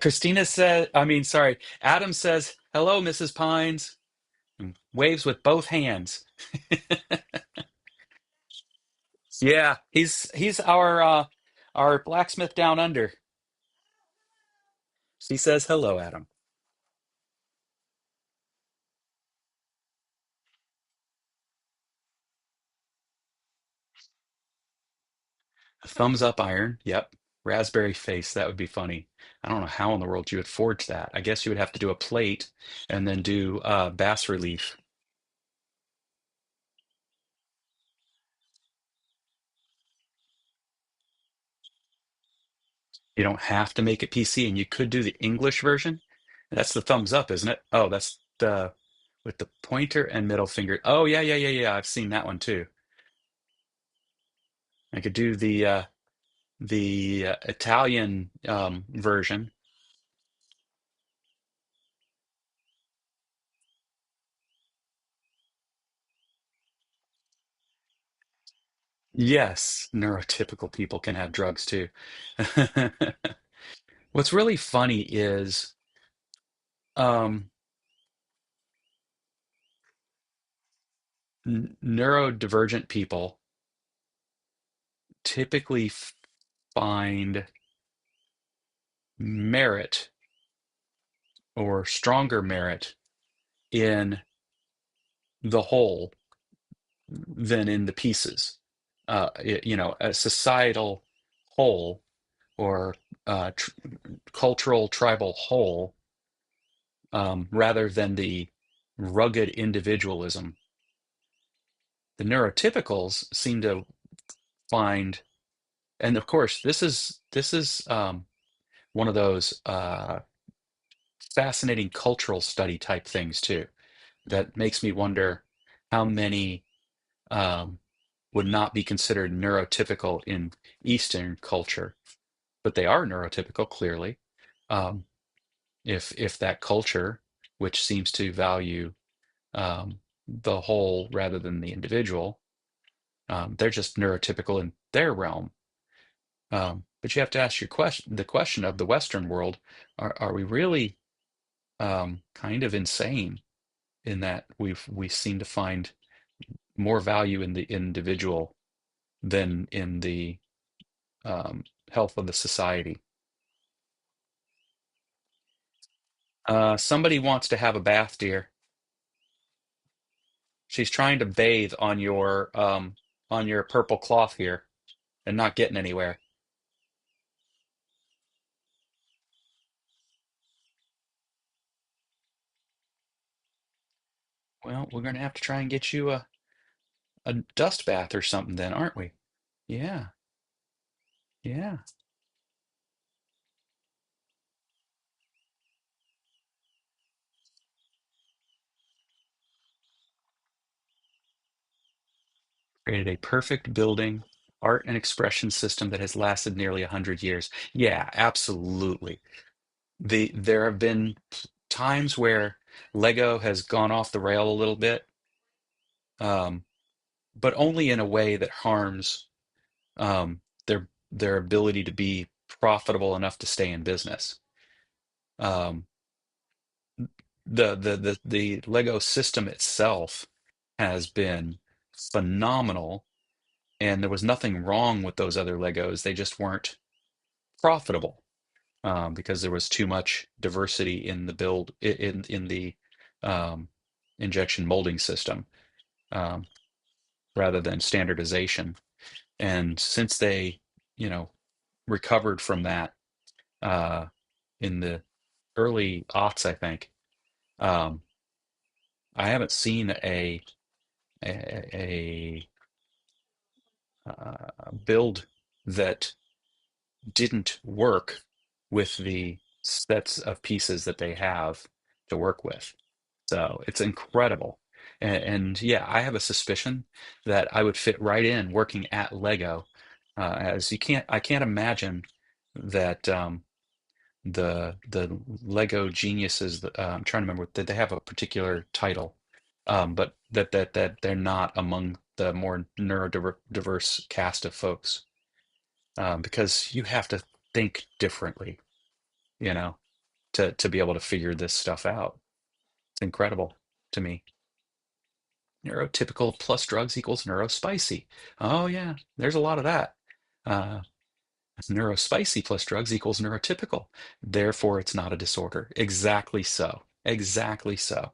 Christina said, I mean, sorry, Adam says, hello, Mrs. Pines, and waves with both hands. Yeah, he's our blacksmith down under. She says hello, Adam. A thumbs up iron. Yep. Raspberry face. That would be funny. I don't know how in the world you would forge that. I guess you would have to do a plate and then do bas relief. You don't have to make it PC, and you could do the English version. That's the thumbs up, isn't it? Oh, that's the with the pointer and middle finger. Oh, yeah, yeah, yeah, yeah. I've seen that one too. I could do the Italian version. Yes, neurotypical people can have drugs too. What's really funny is um, neurodivergent people typically find merit or stronger merit in the whole than in the pieces. A societal whole or cultural tribal whole, rather than the rugged individualism. The neurotypicals seem to find, and of course, this is one of those fascinating cultural study type things too. That makes me wonder how many um, would not be considered neurotypical in Eastern culture, but they are neurotypical clearly. Um, if that culture, which seems to value the whole rather than the individual, they're just neurotypical in their realm. But you have to ask the question of the Western world: Are we really kind of insane in that we seem to find more value in the individual than in the health of the society? Somebody wants to have a bath, dear. She's trying to bathe on your purple cloth here and not getting anywhere. Well, we're gonna have to try and get you a dust bath or something then, aren't we? Yeah, yeah. Created a perfect building art and expression system that has lasted nearly 100 years. Yeah, absolutely. There have been times where Lego has gone off the rail a little bit, um, but only in a way that harms their ability to be profitable enough to stay in business. Um, the Lego system itself has been phenomenal, and there was nothing wrong with those other Legos. They just weren't profitable, because there was too much diversity in the build in the um, injection molding system, um, rather than standardization. And since they, you know, recovered from that uh, in the early aughts, I think, um, I haven't seen a build that didn't work with the sets of pieces that they have to work with. So it's incredible. And yeah, I have a suspicion that I would fit right in working at Lego, as I can't imagine that the Lego geniuses, I'm trying to remember, did they have a particular title? But that they're not among the more neurodiverse cast of folks, because you have to think differently, you know, to be able to figure this stuff out. It's incredible to me. Neurotypical plus drugs equals neurospicy. Oh yeah, there's a lot of that. Uh, Neurospicy plus drugs equals neurotypical. Therefore, it's not a disorder. Exactly so. Exactly so.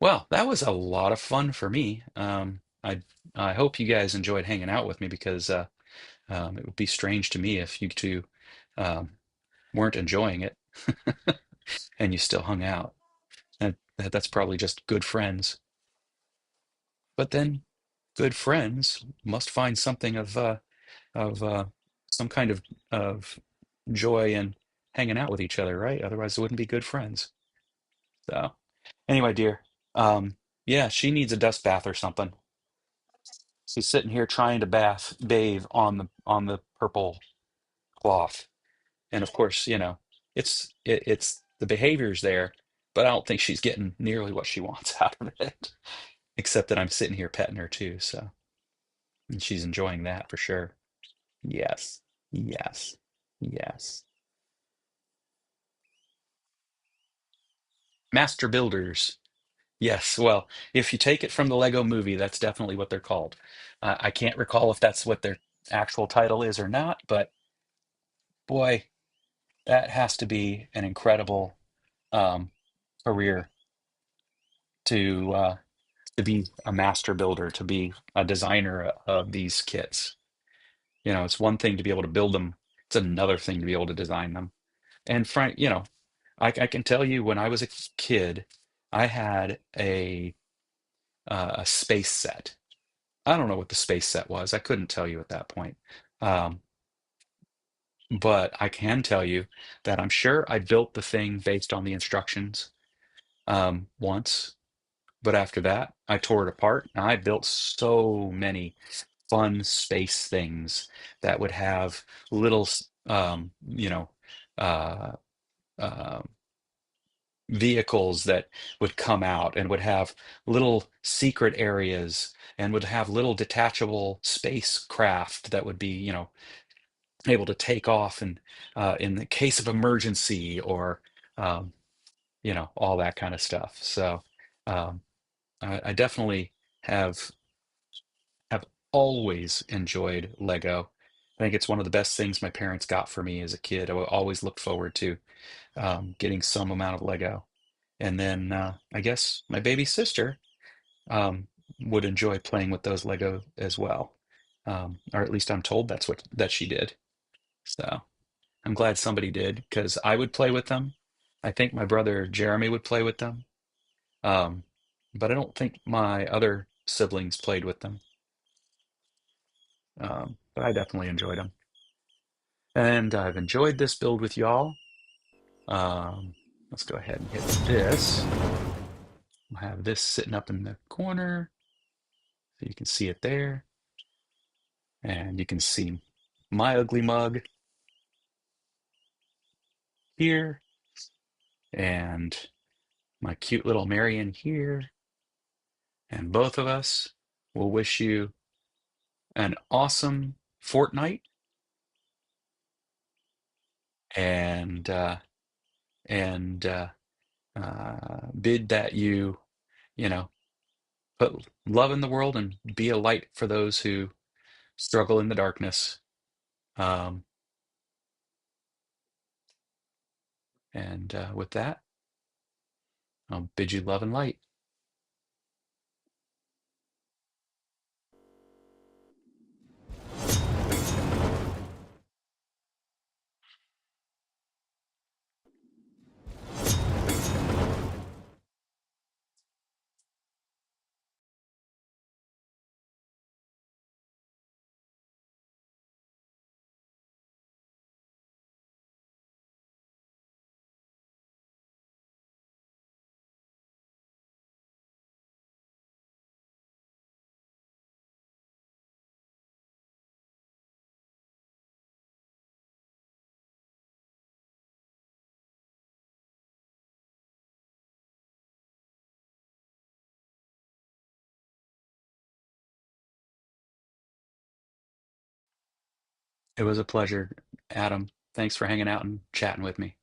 Well, that was a lot of fun for me. I hope you guys enjoyed hanging out with me, because it would be strange to me if you two um, weren't enjoying it and you still hung out. That's probably just good friends. But then, good friends must find something of some kind of joy in hanging out with each other, right? Otherwise, it wouldn't be good friends. So, anyway, dear, um, yeah, she needs a dust bath or something. She's sitting here trying to bathe on the purple cloth, and of course, it's the behavior's there, but I don't think she's getting nearly what she wants out of it. Except that I'm sitting here petting her too, so and she's enjoying that for sure. Yes, yes, yes. Master builders. Yes, well, if you take it from the Lego movie, that's definitely what they're called. I can't recall if that's what their actual title is or not, but boy, that has to be an incredible um, career to be a master builder, to be a designer of these kits. It's one thing to be able to build them; it's another thing to be able to design them. And I can tell you, when I was a kid, I had a space set. I don't know what the space set was. I couldn't tell you at that point. Um, but I can tell you that I'm sure I built the thing based on the instructions once. But after that, I tore it apart, and I built so many fun space things that would have little, uh, uh, vehicles that would come out and would have little secret areas and would have little detachable spacecraft that would be, able to take off and in the case of emergency, or um, all that kind of stuff. So um, I definitely have have always enjoyed Lego. I think it's one of the best things my parents got for me as a kid. I always looked forward to getting some amount of Lego. And then I guess my baby sister um, would enjoy playing with those Lego as well, or at least I'm told that she did. So I'm glad somebody did, because I would play with them. I think my brother Jeremy would play with them, um, but I don't think my other siblings played with them. But I definitely enjoyed them, and I've enjoyed this build with y'all. Um, let's go ahead and hit this. We'll have this sitting up in the corner. You can see it there, and you can see my ugly mug here, and my cute little Marion here. And both of us will wish you an awesome fortnight, and and bid that you know, put love in the world and be a light for those who struggle in the darkness. Um, and with that, I'll bid you love and light. It was a pleasure, Adam. Thanks for hanging out and chatting with me.